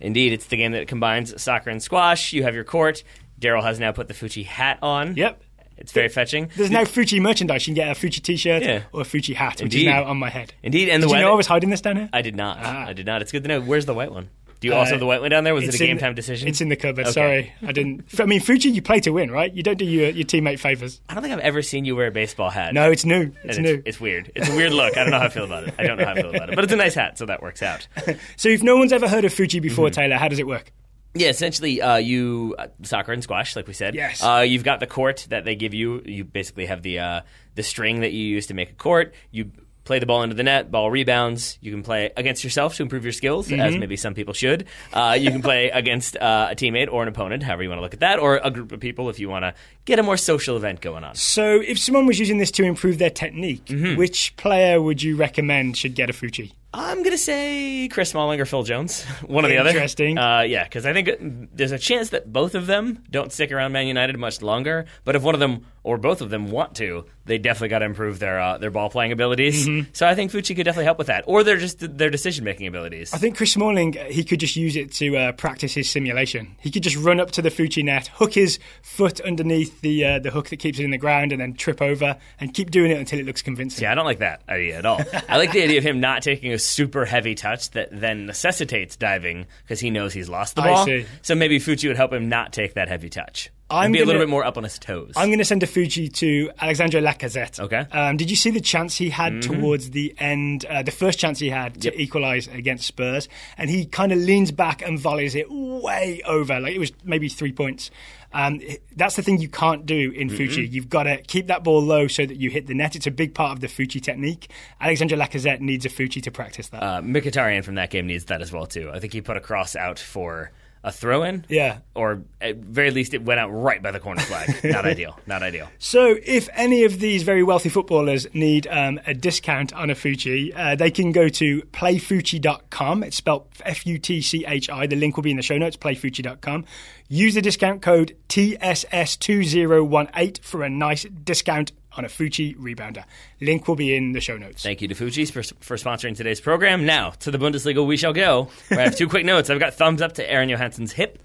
Indeed, it's the game that combines soccer and squash. You have your court. Daryl has now put the FUTCHI hat on. Yep. It's very fetching. There's now FUTCHI merchandise. You can get a FUTCHI t-shirt or a FUTCHI hat, which is now on my head. Indeed. And Did you know I was hiding this down here? I did not. I did not. It's good to know. Where's the white one? Do you also have the white one down there? Was it a game time decision? It's in the cupboard. Okay. Sorry. I didn't. I mean, FUTCHI, you play to win, right? You don't do your teammate favours. I don't think I've ever seen you wear a baseball hat. No, it's new. It's new. It's weird. It's a weird look. I don't know how I feel about it. But it's a nice hat, so that works out. So if no one's ever heard of FUTCHI before, Taylor, how does it work? Yeah, essentially, you soccer and squash, like we said. Yes. You've got the court that they give you. You basically have the string that you use to make a court. You play the ball into the net, ball rebounds. You can play against yourself to improve your skills, as maybe some people should. You can play against a teammate or an opponent, however you want to look at that, or a group of people if you want to get a more social event going on. So if someone was using this to improve their technique, which player would you recommend should get a FUTCHI? I'm going to say Chris Smalling or Phil Jones, one or the other. Interesting. Yeah, because I think there's a chance that both of them don't stick around Man United much longer. But if one of them or both of them want to, they definitely got to improve their ball playing abilities. So I think FUTCHI could definitely help with that, or their decision making abilities. I think Chris Smalling, he could just use it to practice his simulation. He could just run up to the FUTCHI net, hook his foot underneath the hook that keeps it in the ground, and then trip over and keep doing it until it looks convincing. Yeah, I don't like that idea at all. I like the idea of him not taking a super heavy touch that then necessitates diving because he knows he's lost the ball. I see. So maybe FUTCHI would help him not take that heavy touch. I'm be a little bit more up on his toes. I'm going to send a FUTCHI to Alexandre Lacazette. Okay. Did you see the chance he had towards the end, the first chance he had to equalise against Spurs? And he kind of leans back and volleys it way over. Like it was maybe 3 points. That's the thing you can't do in FUTCHI. You've got to keep that ball low so that you hit the net. It's a big part of the FUTCHI technique. Alexandre Lacazette needs a FUTCHI to practice that. Mkhitaryan from that game needs that as well, too. I think he put a cross out for a throw-in. Yeah. Or at very least it went out right by the corner flag. Not ideal. Not ideal. So if any of these very wealthy footballers need a discount on a FUTCHI, they can go to playfuchi.com. It's spelled FUTCHI. The link will be in the show notes, playfuchi.com. Use the discount code TSS2018 for a nice discount on a FUTCHI Rebounder. Link will be in the show notes. Thank you to FUTCHI for sponsoring today's program. Now, to the Bundesliga we shall go. I have two quick notes. I've got thumbs up to Aaron Johansson's hip.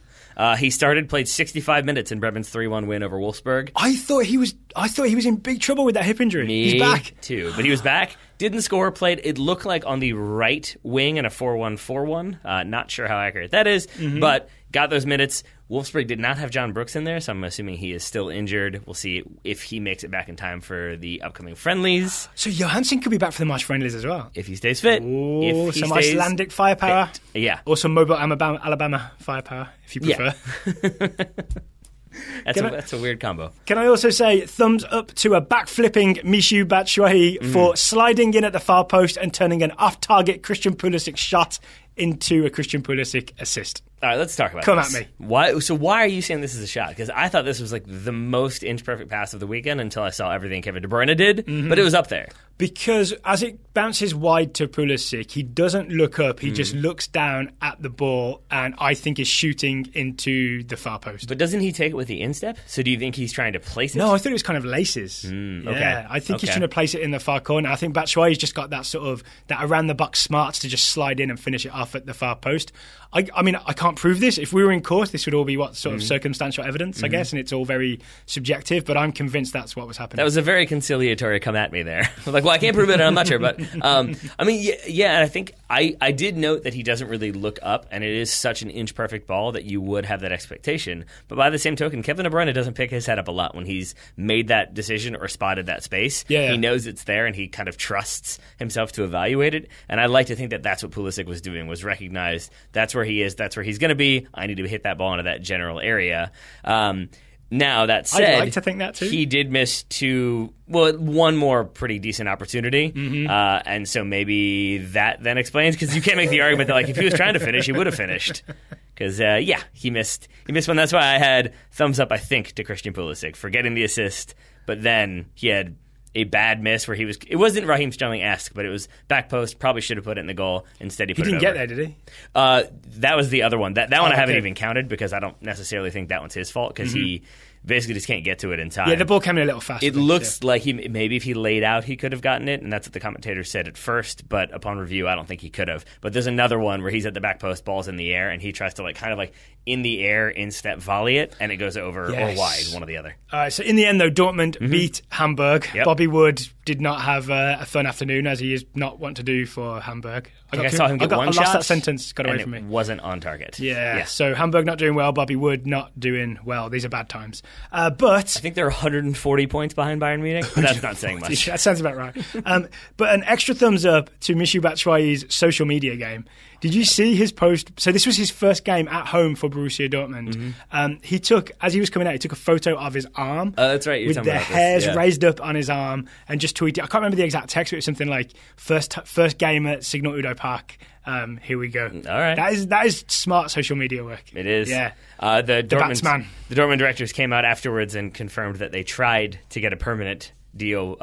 He played 65 minutes in Bremen's 3-1 win over Wolfsburg. I thought he was in big trouble with that hip injury. He's back. Too. But he was back. Didn't score, played, it looked like on the right wing in a 4-1-4-1. Not sure how accurate that is, but got those minutes. Wolfsburg did not have John Brooks in there, so I'm assuming he is still injured. We'll see if he makes it back in time for the upcoming friendlies. So Johansson could be back for the March friendlies as well. If he stays fit. Ooh, some Icelandic firepower. Fit. Yeah. Or some mobile Alabama firepower, if you prefer. Yeah. That's a weird combo. Can I also say thumbs up to a backflipping Michy Batshuayo for sliding in at the far post and turning an off-target Christian Pulisic shot into a Christian Pulisic assist. All right, let's talk about Come this. at me. Why are you saying this is a shot? Because I thought this was like the most inch-perfect pass of the weekend until I saw everything Kevin De Bruyne did, but it was up there. Because as it bounces wide to Pulisic, he doesn't look up. He just looks down at the ball and I think is shooting into the far post. But doesn't he take it with the instep? So do you think he's trying to place it? No, I thought it was kind of laces. Okay. I think he's trying to place it in the far corner. I think Batshuayo's just got that sort of, that around-the-box smarts to just slide in and finish it off at the far post. I mean, I can't prove this. If we were in court, this would all be sort of circumstantial evidence, I guess, and it's all very subjective, but I'm convinced that's what was happening. That was a very conciliatory come at me there. Like, well, I can't prove it, and I'm not sure, but, I mean, yeah, and I think I did note that he doesn't really look up, and it is such an inch-perfect ball that you would have that expectation. But by the same token, Kevin De Bruyne doesn't pick his head up a lot when he's made that decision or spotted that space. Yeah. He knows it's there, and he kind of trusts himself to evaluate it. And I like to think that that's what Pulisic was doing, was recognize that's where he is, that's where he's going to be. I need to hit that ball into that general area. Now, that said, I'd like to think that too. He did miss one more pretty decent opportunity. And so maybe that then explains, because you can't make the argument that like if he was trying to finish, he would have finished. Because, he missed one. That's why I had thumbs up, I think, to Christian Pulisic for getting the assist. But then he had a bad miss where it wasn't Raheem Sterling-esque, but it was back post, probably should have put it in the goal. Instead, he put it over. He didn't get there, did he? That was the other one. That one I haven't even counted, because I don't necessarily think that one's his fault, because he basically just can't get to it in time. Yeah, the ball came in a little fast. It looks like maybe if he laid out, he could have gotten it, and that's what the commentator said at first, but upon review, I don't think he could have. But there's another one where he's at the back post, ball's in the air, and he tries to kind of in the air, instep volley it, and it goes over or wide, one or the other. All right, so in the end, though, Dortmund beat Hamburg. Yep. Bobby Wood did not have a fun afternoon, as he is not want to do for Hamburg. I saw him get one shot. I lost that sentence, got away from me. It wasn't on target. Yeah, so Hamburg not doing well, Bobby Wood not doing well. These are bad times. But I think they're 140 points behind Bayern Munich, but that's not saying much. That sounds about right. But an extra thumbs up to Michy Batshuayi's social media game. Did you see his post? So this was his first game at home for Borussia Dortmund. He took, as he was coming out, he took a photo of his arm. That's right. With the hairs raised up on his arm, and just tweeted. I can't remember the exact text, but it was something like first game at Signal Udo Park. Here we go. All right. That is smart social media work. It is. Yeah. The Dortmund directors came out afterwards and confirmed that they tried to get a permanent deal,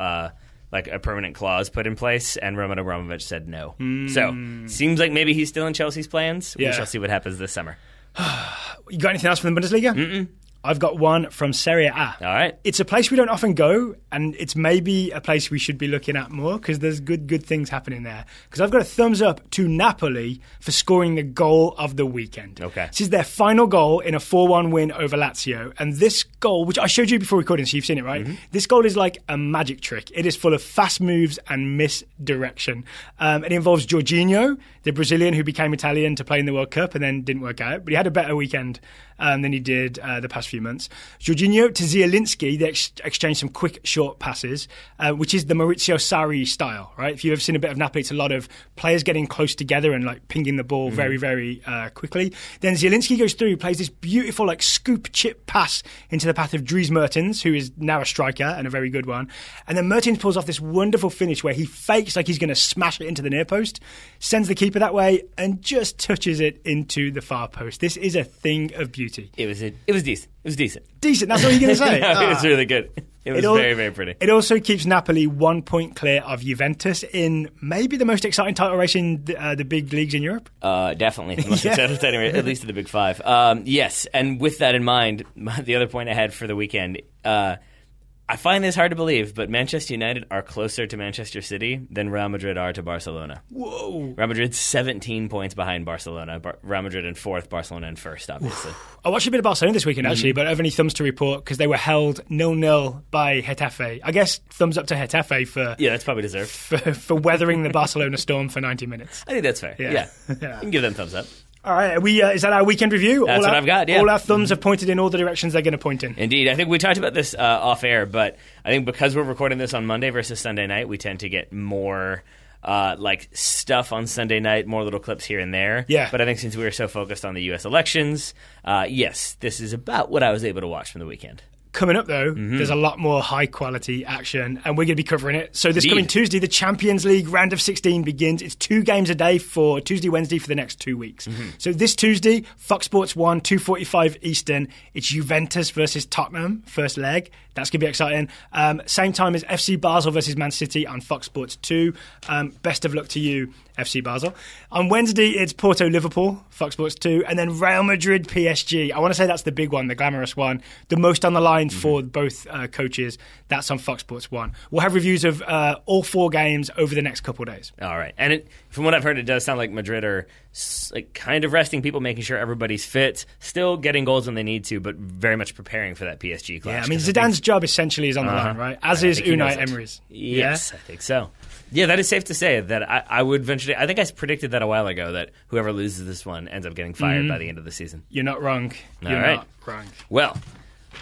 like a permanent clause put in place, and Roman Abramovich said no. So, seems like maybe he's still in Chelsea's plans. Yeah. We shall see what happens this summer. You got anything else from the Bundesliga? Mm-mm. I've got one from Serie A. All right. It's a place we don't often go, and it's maybe a place we should be looking at more, because there's good things happening there. Because I've got a thumbs up to Napoli for scoring the goal of the weekend. Okay. This is their final goal in a 4-1 win over Lazio. And this goal, which I showed you before recording, so you've seen it, right? This goal is like a magic trick. It is full of fast moves and misdirection. It involves Jorginho, the Brazilian who became Italian to play in the World Cup and then didn't work out. But he had a better weekend than he did the past few months. Jorginho to Zielinski, they exchanged some quick, short passes, which is the Maurizio Sarri style, right? If you've ever seen a bit of Napoli, it's a lot of players getting close together and like pinging the ball very, very quickly. Then Zielinski goes through, plays this beautiful like scoop chip pass into the path of Dries Mertens, who is now a striker and a very good one. And then Mertens pulls off this wonderful finish where he fakes like he's going to smash it into the near post, sends the keeper that way, and just touches it into the far post. This is a thing of beauty. It was decent. It was decent. Decent, that's what you're going to say? No, it was really good. It was very, very pretty. It also keeps Napoli 1 point clear of Juventus in maybe the most exciting title race in the big leagues in Europe. Definitely. At least in the big five. Yes, and with that in mind, the other point I had for the weekend, I find this hard to believe, but Manchester United are closer to Manchester City than Real Madrid are to Barcelona. Whoa. Real Madrid's 17 points behind Barcelona. Real Madrid in fourth, Barcelona in first, obviously. I watched a bit of Barcelona this weekend, actually, but I don't have any thumbs to report because they were held 0-0 by Getafe. I guess thumbs up to Getafe for... Yeah, that's probably deserved. For weathering the Barcelona storm for 90 minutes. I think that's fair. Yeah. You can give them thumbs up. All right, is that our weekend review? That's what I've got, yeah. All our thumbs have pointed in all the directions they're going to point in. Indeed. I think we talked about this off air, but I think because we're recording this on Monday versus Sunday night, we tend to get more stuff on Sunday night, more little clips here and there. Yeah. But I think since we were so focused on the U.S. elections, yes, this is about what I was able to watch from the weekend. Coming up, though, there's a lot more high-quality action, and we're going to be covering it. So this coming Tuesday, the Champions League round of 16 begins. It's 2 games a day for Tuesday, Wednesday for the next 2 weeks. So this Tuesday, Fox Sports 1, 2:45 Eastern. It's Juventus versus Tottenham, first leg. That's going to be exciting. Same time as FC Basel versus Man City on Fox Sports 2. Best of luck to you, FC Basel. On Wednesday, it's Porto-Liverpool, Fox Sports 2, and then Real Madrid-PSG. I want to say that's the big one, the glamorous one, the most on the line for both coaches. That's on Fox Sports 1. We'll have reviews of all 4 games over the next couple of days. All right. And from what I've heard, it does sound like Madrid are kind of resting people, making sure everybody's fit, still getting goals when they need to, but very much preparing for that PSG clash. Yeah, I mean, Zidane's job essentially is on the line, right? As is Unai Emery's. Yes, I think so. Yeah, that is safe to say that I would venture to... I think I predicted that a while ago, that whoever loses this one ends up getting fired by the end of the season. You're not wrong. You're not wrong. Well,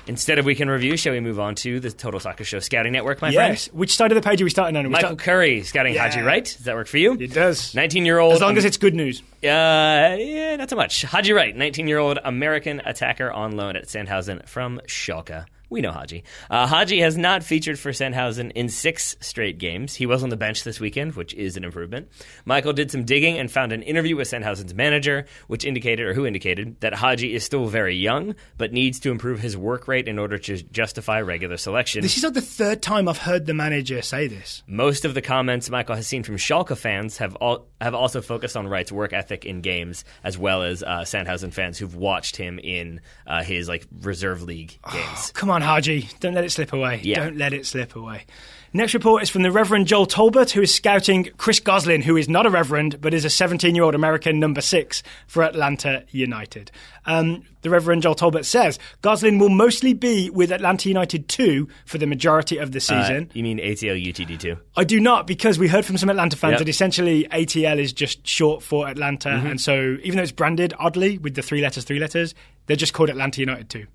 instead of Weekend Review, shall we move on to the Total Soccer Show Scouting Network, my friends? friend? Which side of the page are we starting on? Michael Curry scouting Haji Wright. Does that work for you? It does. 19-year-old... As long as it's good news. Yeah, not so much. Haji Wright, 19-year-old American attacker on loan at Sandhausen from Schalke. We know Haji. Haji has not featured for Sandhausen in 6 straight games. He was on the bench this weekend, which is an improvement. Michael did some digging and found an interview with Sandhausen's manager, who indicated that Haji is still very young, but needs to improve his work rate in order to justify regular selection. This is not the third time I've heard the manager say this. Most of the comments Michael has seen from Schalke fans have also focused on Wright's work ethic in games, as well as Sandhausen fans who've watched him in his reserve league games. Come on, Haji. Don't let it slip away. Yeah. Don't let it slip away. Next report is from the Reverend Joel Tolbert, who is scouting Chris Goslin, who is not a Reverend, but is a 17-year-old American number 6 for Atlanta United. The Reverend Joel Tolbert says Goslin will mostly be with Atlanta United 2 for the majority of the season. You mean ATL UTD 2? I do not, because we heard from some Atlanta fans that essentially ATL is just short for Atlanta, and so even though it's branded oddly with the three letters, they're just called Atlanta United 2.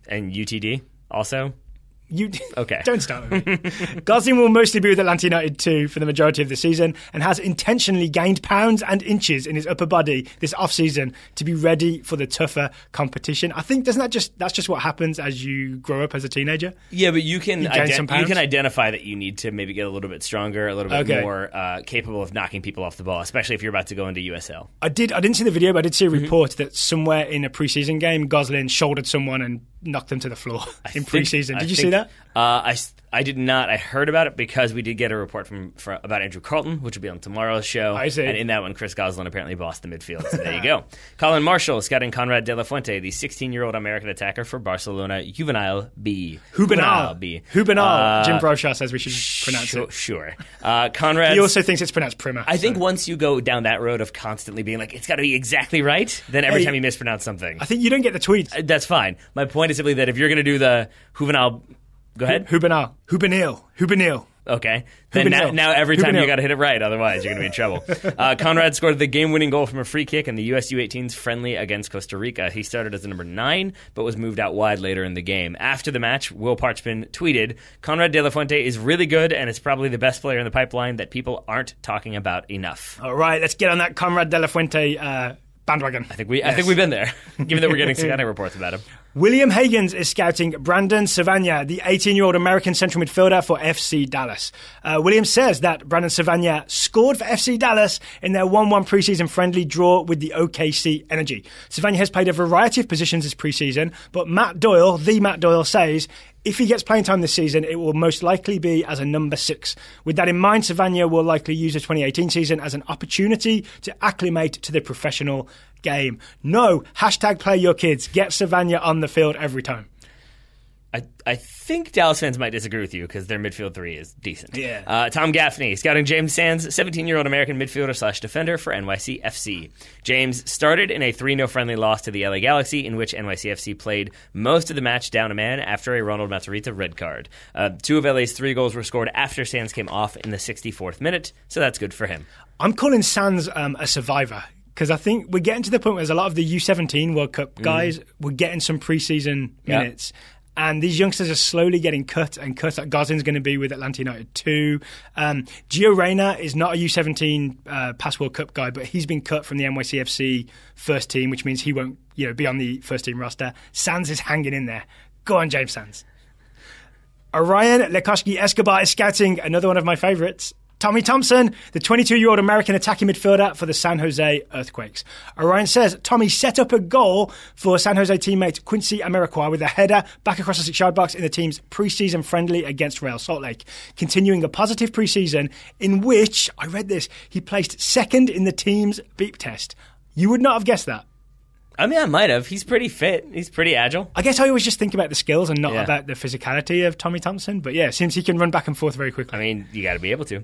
And UTD also? Okay. Don't start with me. Goslin will mostly be with Atlanta United 2 for the majority of the season and has intentionally gained pounds and inches in his upper body this off-season to be ready for the tougher competition. I think that's just what happens as you grow up as a teenager. Yeah, but you can identify that you need to maybe get a little bit stronger, a little bit more capable of knocking people off the ball, especially if you're about to go into USL. I didn't see the video, but I did see a report that somewhere in a preseason game, Goslin shouldered someone and knocked them to the floor in preseason. Did you see that? I did not. I heard about it because we did get a report about Andrew Carlton, which will be on tomorrow's show. I see. And in that one, Chris Goslin apparently bossed the midfield. So there you go. Colin Marshall scouting Conrad De La Fuente, the 16-year-old American attacker for Barcelona Juvenile B. Juvenile B. Juvenile. Jim Broshaw says we should pronounce it. Sure. Conrad. He also thinks it's pronounced Prima. I think once you go down that road of constantly being like, it's got to be exactly right, then every time you mispronounce something. I think you don't get the tweets. That's fine. My point is simply that if you're going to do the Juvenile... Go ahead. Juvenile. Okay. Then now every time you got to hit it right, otherwise you're going to be in trouble. Conrad scored the game-winning goal from a free kick in the US U18's friendly against Costa Rica. He started as the number 9, but was moved out wide later in the game. After the match, Will Parchman tweeted, Conrad De La Fuente is really good and is probably the best player in the pipeline that people aren't talking about enough. All right, let's get on that Conrad De La Fuente bandwagon. I think we've been there, given that we're getting scouting reports about him. William Hagens is scouting Brandon Savagna, the 18-year-old American central midfielder for FC Dallas. William says that Brandon Savagna scored for FC Dallas in their 1-1 preseason friendly draw with the OKC Energy. Savagna has played a variety of positions this preseason, but Matt Doyle says if he gets playing time this season, it will most likely be as a number 6. With that in mind, Savagna will likely use the 2018 season as an opportunity to acclimate to the professional game. No, #play your kids. Get Savagna on the field every time. I think Dallas fans might disagree with you because their midfield 3 is decent. Yeah. Tom Gaffney, scouting James Sands, 17-year-old American midfielder/defender for NYCFC. James started in a 3-0 friendly loss to the LA Galaxy, in which NYCFC played most of the match down a man after a Ronald Matarrita red card. 2 of LA's 3 goals were scored after Sands came off in the 64th minute, so that's good for him. I'm calling Sands a survivor. Because I think we're getting to the point where there's a lot of the U17 World Cup guys were getting some preseason minutes. And these youngsters are slowly getting cut. Like Goslin's going to be with Atlanta United 2. Gio Reyna is not a U17 past World Cup guy, but he's been cut from the NYCFC first team, which means he won't be on the first team roster. Sands is hanging in there. Go on, James Sands. Orion Lekoski Escobar is scouting another one of my favourites, Tommy Thompson, the 22-year-old American attacking midfielder for the San Jose Earthquakes. Orion says Tommy set up a goal for San Jose teammate Quincy Amarikwa with a header back across the 6-yard box in the team's preseason friendly against Real Salt Lake, continuing a positive preseason in which, I read this, he placed second in the team's beep test. You would not have guessed that. I mean, I might have. He's pretty fit. He's pretty agile. I guess I always just think about the skills and not about the physicality of Tommy Thompson. But yeah, it seems he can run back and forth very quickly. I mean, you got to be able to.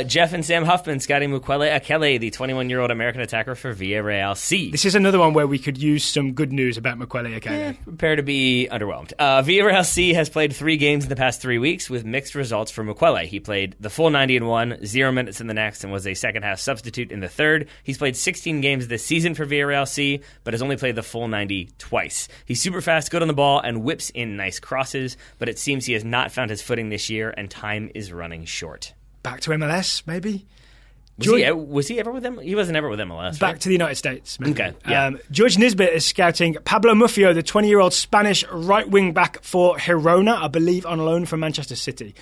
Jeff and Sam Huffman scouting Mukwele Akele, the 21-year-old American attacker for Villarreal C. This is another one where we could use some good news about Mukwele Akele. Prepare to be underwhelmed. Villarreal C has played 3 games in the past 3 weeks with mixed results for Mukwele. He played the full 90 in one, 0 minutes in the next, and was a second-half substitute in the third. He's played 16 games this season for Villarreal C, but has only played the full 90 twice. He's super fast, good on the ball, and whips in nice crosses, but it seems he has not found his footing this year, and time is running short. Back to MLS, maybe? Was he ever with them? He wasn't ever with MLS, Back right? to the United States. Maybe. Okay. Yeah. George Nisbet is scouting Pablo Muffio, the 20-year-old Spanish right-wing back for Girona, I believe on loan from Manchester City.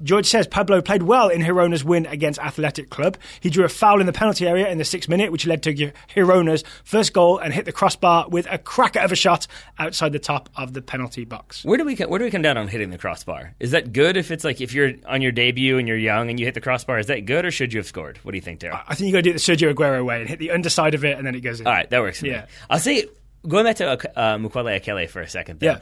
George says Pablo played well in Girona's win against Athletic Club. He drew a foul in the penalty area in the 6th minute, which led to Girona's first goal and hit the crossbar with a cracker of a shot outside the top of the penalty box. Where do we come down on hitting the crossbar? Is that good if it's like if you're on your debut and you're young and you hit the crossbar? Is that good, or should you have scored? What do you think, Daryl? I think you got to do it the Sergio Aguero way and hit the underside of it, and then it goes in. All right, that works for me. I'll say, going back to Mukwele Akele for a second, though. Yeah.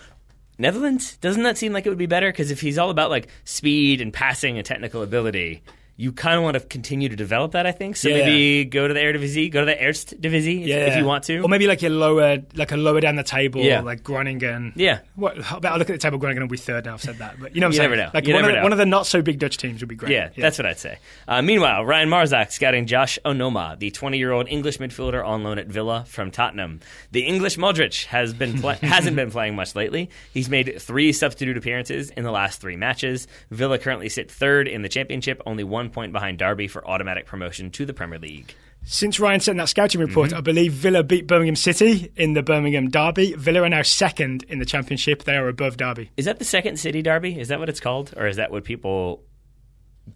Netherlands, doesn't that seem like it would be better? Because if he's all about like speed and passing and technical ability, you kind of want to continue to develop that, I think. So maybe go to the Eredivisie, go to the Eerste Divisie if you want to. Or maybe like a lower down the table, like Groningen. Yeah. I'll look at the table, Groningen will be third now I've said that. But you know what I'm saying? Never know. Like one of the not so big Dutch teams would be great. Yeah, that's what I'd say. Meanwhile, Ryan Marzak scouting Josh Onoma, the 20-year-old English midfielder on loan at Villa from Tottenham. The English Modric hasn't been playing much lately. He's made 3 substitute appearances in the last 3 matches. Villa currently sit 3rd in the Championship, only 1 point behind Derby for automatic promotion to the Premier League. Since Ryan sent that scouting report, I believe Villa beat Birmingham City in the Birmingham Derby. Villa are now 2nd in the Championship. They are above Derby. Is that the Second City Derby? Is that what it's called? Or is that what people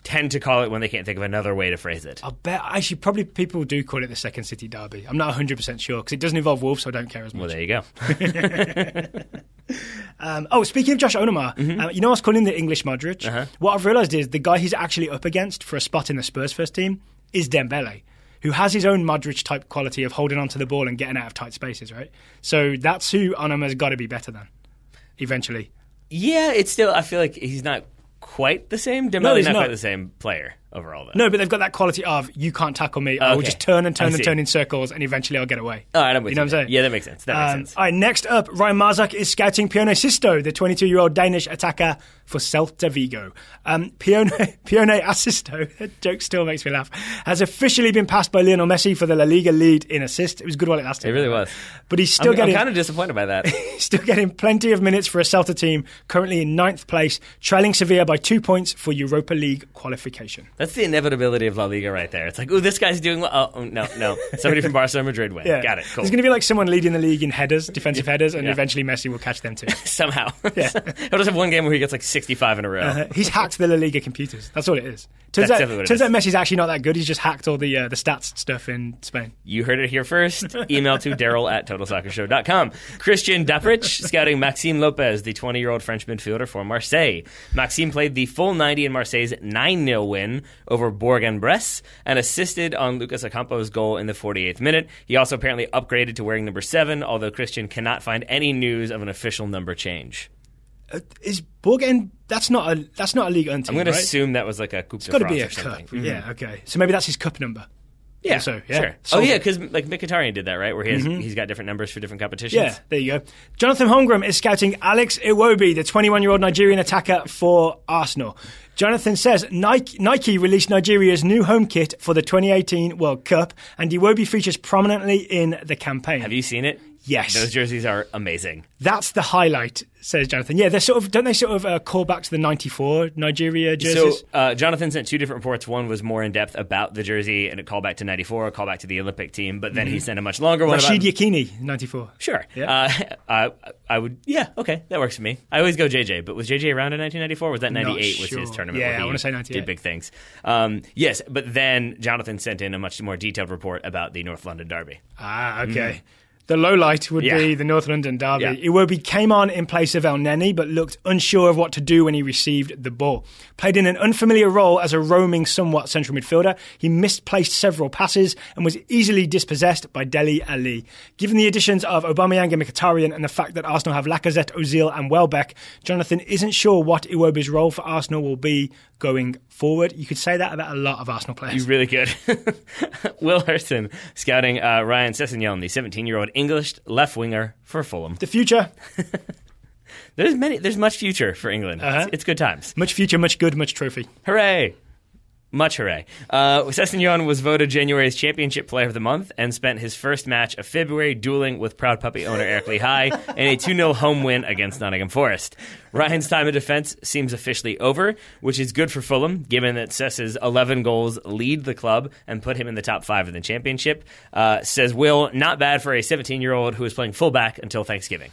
tend to call it when they can't think of another way to phrase it? I bet, actually, probably people do call it the Second City Derby. I'm not 100% sure, because it doesn't involve Wolves, so I don't care as much. Well, there you go. Speaking of Josh Onoma, you know I was calling him the English Modric? What I've realised is the guy he's actually up against for a spot in the Spurs first team is Dembele, who has his own Modric-type quality of holding onto the ball and getting out of tight spaces, right? So that's who Onoma's got to be better than, eventually. Yeah, it's still, I feel like he's not quite the same. Dembele's not quite the same player overall, though. No, but they've got that quality of, you can't tackle me, I will just turn and turn and turn in circles, and eventually I'll get away. All right, I'm with you. Know what I'm saying? Yeah, that makes sense. All right, next up, Ryan Marzak is scouting Pione Sisto, the 22-year-old Danish attacker for Celta Vigo. Pione Assisto, that joke still makes me laugh, has officially been passed by Lionel Messi for the La Liga lead in assist. It was good while it lasted. It really was. But he's still getting... I'm kind of disappointed by that. He's still getting plenty of minutes for a Celta team, currently in 9th place, trailing Sevilla by 2 points for Europa League qualification. That's the inevitability of La Liga right there. It's like, oh, this guy's doing well. Oh, no. Somebody from Barcelona Madrid win. Yeah. Got it. Cool. There's going to be like someone leading the league in headers, defensive headers, and eventually Messi will catch them too. Somehow. Yeah. He'll just have one game where he gets like 65 in a row. He's hacked the La Liga computers. That's all it is. Turns out Messi's actually not that good. He's just hacked all the stats stuff in Spain. You heard it here first. Email to Daryl@TotalSoccerShow.com. Christian Daprich scouting Maxime Lopez, the 20-year-old French midfielder for Marseille. Maxime played the full 90 in Marseille's 9-0 win over Bourg-en-Bresse and assisted on Lucas Ocampo's goal in the 48th minute. He also apparently upgraded to wearing number 7, although Christian cannot find any news of an official number change. Is Bourg-en... That's not a Ligue 1 team, I'm going to assume that was like a Coupe de France or something. It's got to be a cup. Yeah, okay. So maybe that's his cup number. Yeah, also, sure. So, because like Mkhitaryan did that, right? Where he's got different numbers for different competitions. Yeah, there you go. Jonathan Holmgren is scouting Alex Iwobi, the 21-year-old Nigerian attacker for Arsenal. Jonathan says Nike released Nigeria's new home kit for the 2018 World Cup, and Iwobi features prominently in the campaign. Have you seen it? Yes. Those jerseys are amazing. That's the highlight, says Jonathan. Yeah, don't they call back to the 94 Nigeria jerseys? So Jonathan sent 2 different reports. One was more in depth about the jersey and a call back to 94, a call back to the Olympic team, but then he sent a much longer one. Rashid Yekini, 94. Sure. Yeah. I would, okay, that works for me. I always go JJ, but was JJ around in 1994? Was that 98 was his tournament where he I want to say 98. did big things? Yes, but then Jonathan sent in a much more detailed report about the North London Derby. Okay. The low light would be the North London derby. Yeah. Iwobi came on in place of El Neni, but looked unsure of what to do when he received the ball. Played in an unfamiliar role as a roaming, somewhat central midfielder. He misplaced several passes and was easily dispossessed by Dele Alli. Given the additions of Aubameyang and Mkhitaryan and the fact that Arsenal have Lacazette, Ozil and Welbeck, Jonathan isn't sure what Iwobi's role for Arsenal will be going forward. You could say that about a lot of Arsenal players. You really could. Will Hurston scouting Ryan Sessegnon, the 17-year-old English left winger for Fulham. The future. There's much future for England. It's good times. Much future, much good, much trophy. Hooray! Much hooray. Sessegnon was voted January's Championship Player of the Month and spent his first match of February dueling with proud puppy owner Eric Lee High in a 2-0 home win against Nottingham Forest. Ryan's time in defence seems officially over, which is good for Fulham, given that Sess's 11 goals lead the club and put him in the top 5 of the Championship. Says Will, not bad for a 17-year-old who was playing fullback until Thanksgiving.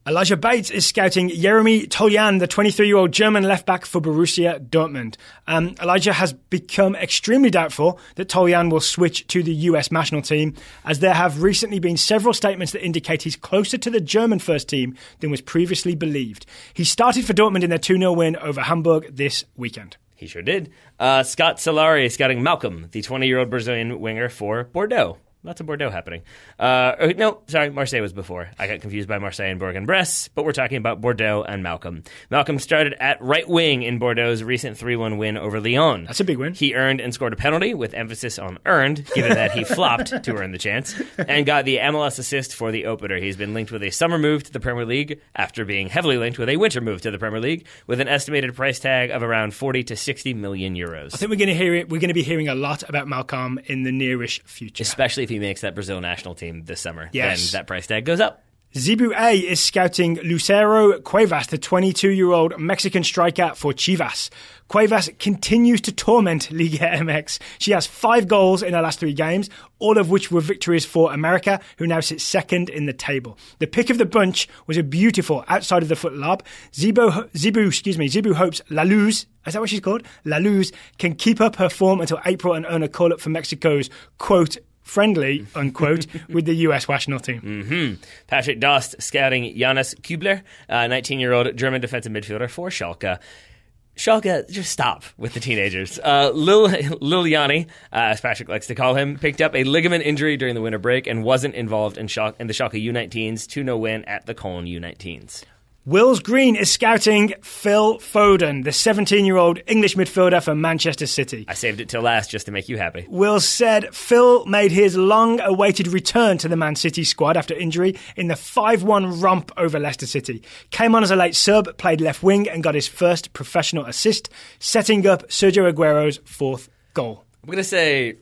Elijah Bates is scouting Jeremy Toljan, the 23-year-old German left-back for Borussia Dortmund. Elijah has become extremely doubtful that Toljan will switch to the US national team, as there have recently been several statements that indicate he's closer to the German first team than was previously believed. He started for Dortmund in their 2-0 win over Hamburg this weekend. He sure did. Scott Solari is scouting Malcolm, the 20-year-old Brazilian winger for Bordeaux. Lots of Bordeaux happening. Marseille was before. I got confused by Marseille and Bourg-en-Bresse, but we're talking about Bordeaux and Malcolm. Malcolm started at right wing in Bordeaux's recent 3-1 win over Lyon. That's a big win. He earned and scored a penalty, with emphasis on earned, given that he flopped to earn the chance, and got the MLS assist for the opener. He's been linked with a summer move to the Premier League after being heavily linked with a winter move to the Premier League, with an estimated price tag of around 40 to 60 million euros. I think we're going to be hearing a lot about Malcolm in the nearish future. Especially if he makes that Brazil national team this summer, then that price tag goes up. Zebu A is scouting Lucero Cuevas, the 22-year-old Mexican striker for Chivas. Cuevas continues to torment Liga MX. She has 5 goals in her last 3 games, all of which were victories for America, who now sits second in the table. The pick of the bunch was a beautiful outside of the foot lob. Zebu hopes La Luz, is that what she's called? La Luz can keep up her form until April and earn a call-up for Mexico's, quote, friendly, unquote, with the US national team. Mm-hmm. Patrick Dost scouting Jonas Kubler, 19-year-old German defensive midfielder for Schalke. Schalke, just stop with the teenagers. Lil Yanni, as Patrick likes to call him, picked up a ligament injury during the winter break and wasn't involved in the Schalke U19's 2-0 win at the Cologne U19s. Wills Green is scouting Phil Foden, the 17-year-old English midfielder for Manchester City. I saved it till last just to make you happy. Wills said Phil made his long-awaited return to the Man City squad after injury in the 5-1 romp over Leicester City. Came on as a late sub, played left wing and got his first professional assist, setting up Sergio Aguero's 4th goal. I'm going to say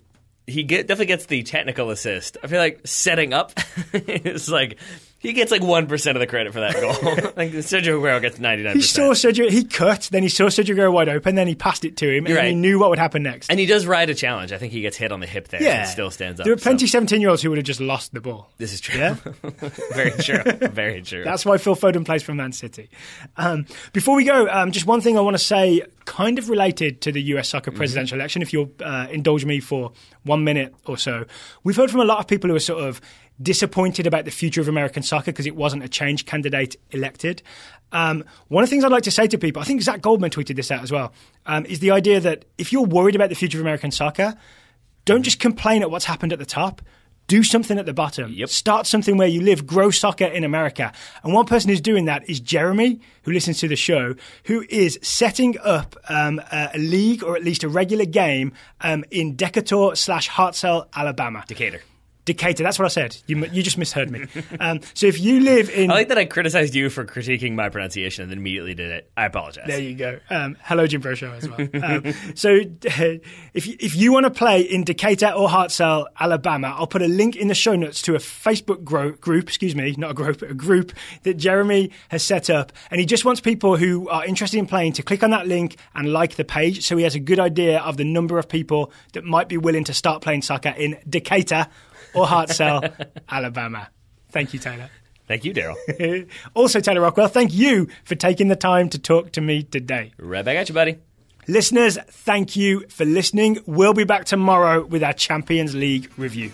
he definitely gets the technical assist. I feel like setting up is like... He gets like 1% of the credit for that goal. Like Sergio Aguero gets 99%. He cut, then he saw Sergio Aguero wide open, then he passed it to him, and he knew what would happen next. And he does ride a challenge. I think he gets hit on the hip there and still stands up. There are plenty of 17-year-olds who would have just lost the ball. This is true. Yeah? Very true. Very true. That's why Phil Foden plays for Man City. Before we go, just one thing I want to say, kind of related to the US soccer presidential election, if you'll indulge me for 1 minute or so. We've heard from a lot of people who are sort of disappointed about the future of American soccer because it wasn't a change candidate elected. One of the things I'd like to say to people, I think Zach Goldman tweeted this out as well, is the idea that if you're worried about the future of American soccer, don't just complain at what's happened at the top. Do something at the bottom. Yep. Start something where you live. Grow soccer in America. And one person who's doing that is Jeremy, who listens to the show, who is setting up a league or at least a regular game in Decatur/Hartselle, Alabama. Decatur, that's what I said. You just misheard me. So if you live in... I like that I criticized you for critiquing my pronunciation and then immediately did it. I apologize. There you go. Hello, Jim Pro Show as well. So if you want to play in Decatur or Hartselle, Alabama, I'll put a link in the show notes to a Facebook group that Jeremy has set up. And he just wants people who are interested in playing to click on that link and like the page so he has a good idea of the number of people that might be willing to start playing soccer in Decatur or Hartselle, Alabama. Thank you, Taylor. Thank you, Daryl. Also, Taylor Rockwell, thank you for taking the time to talk to me today. Right back at you, buddy. Listeners, thank you for listening. We'll be back tomorrow with our Champions League review.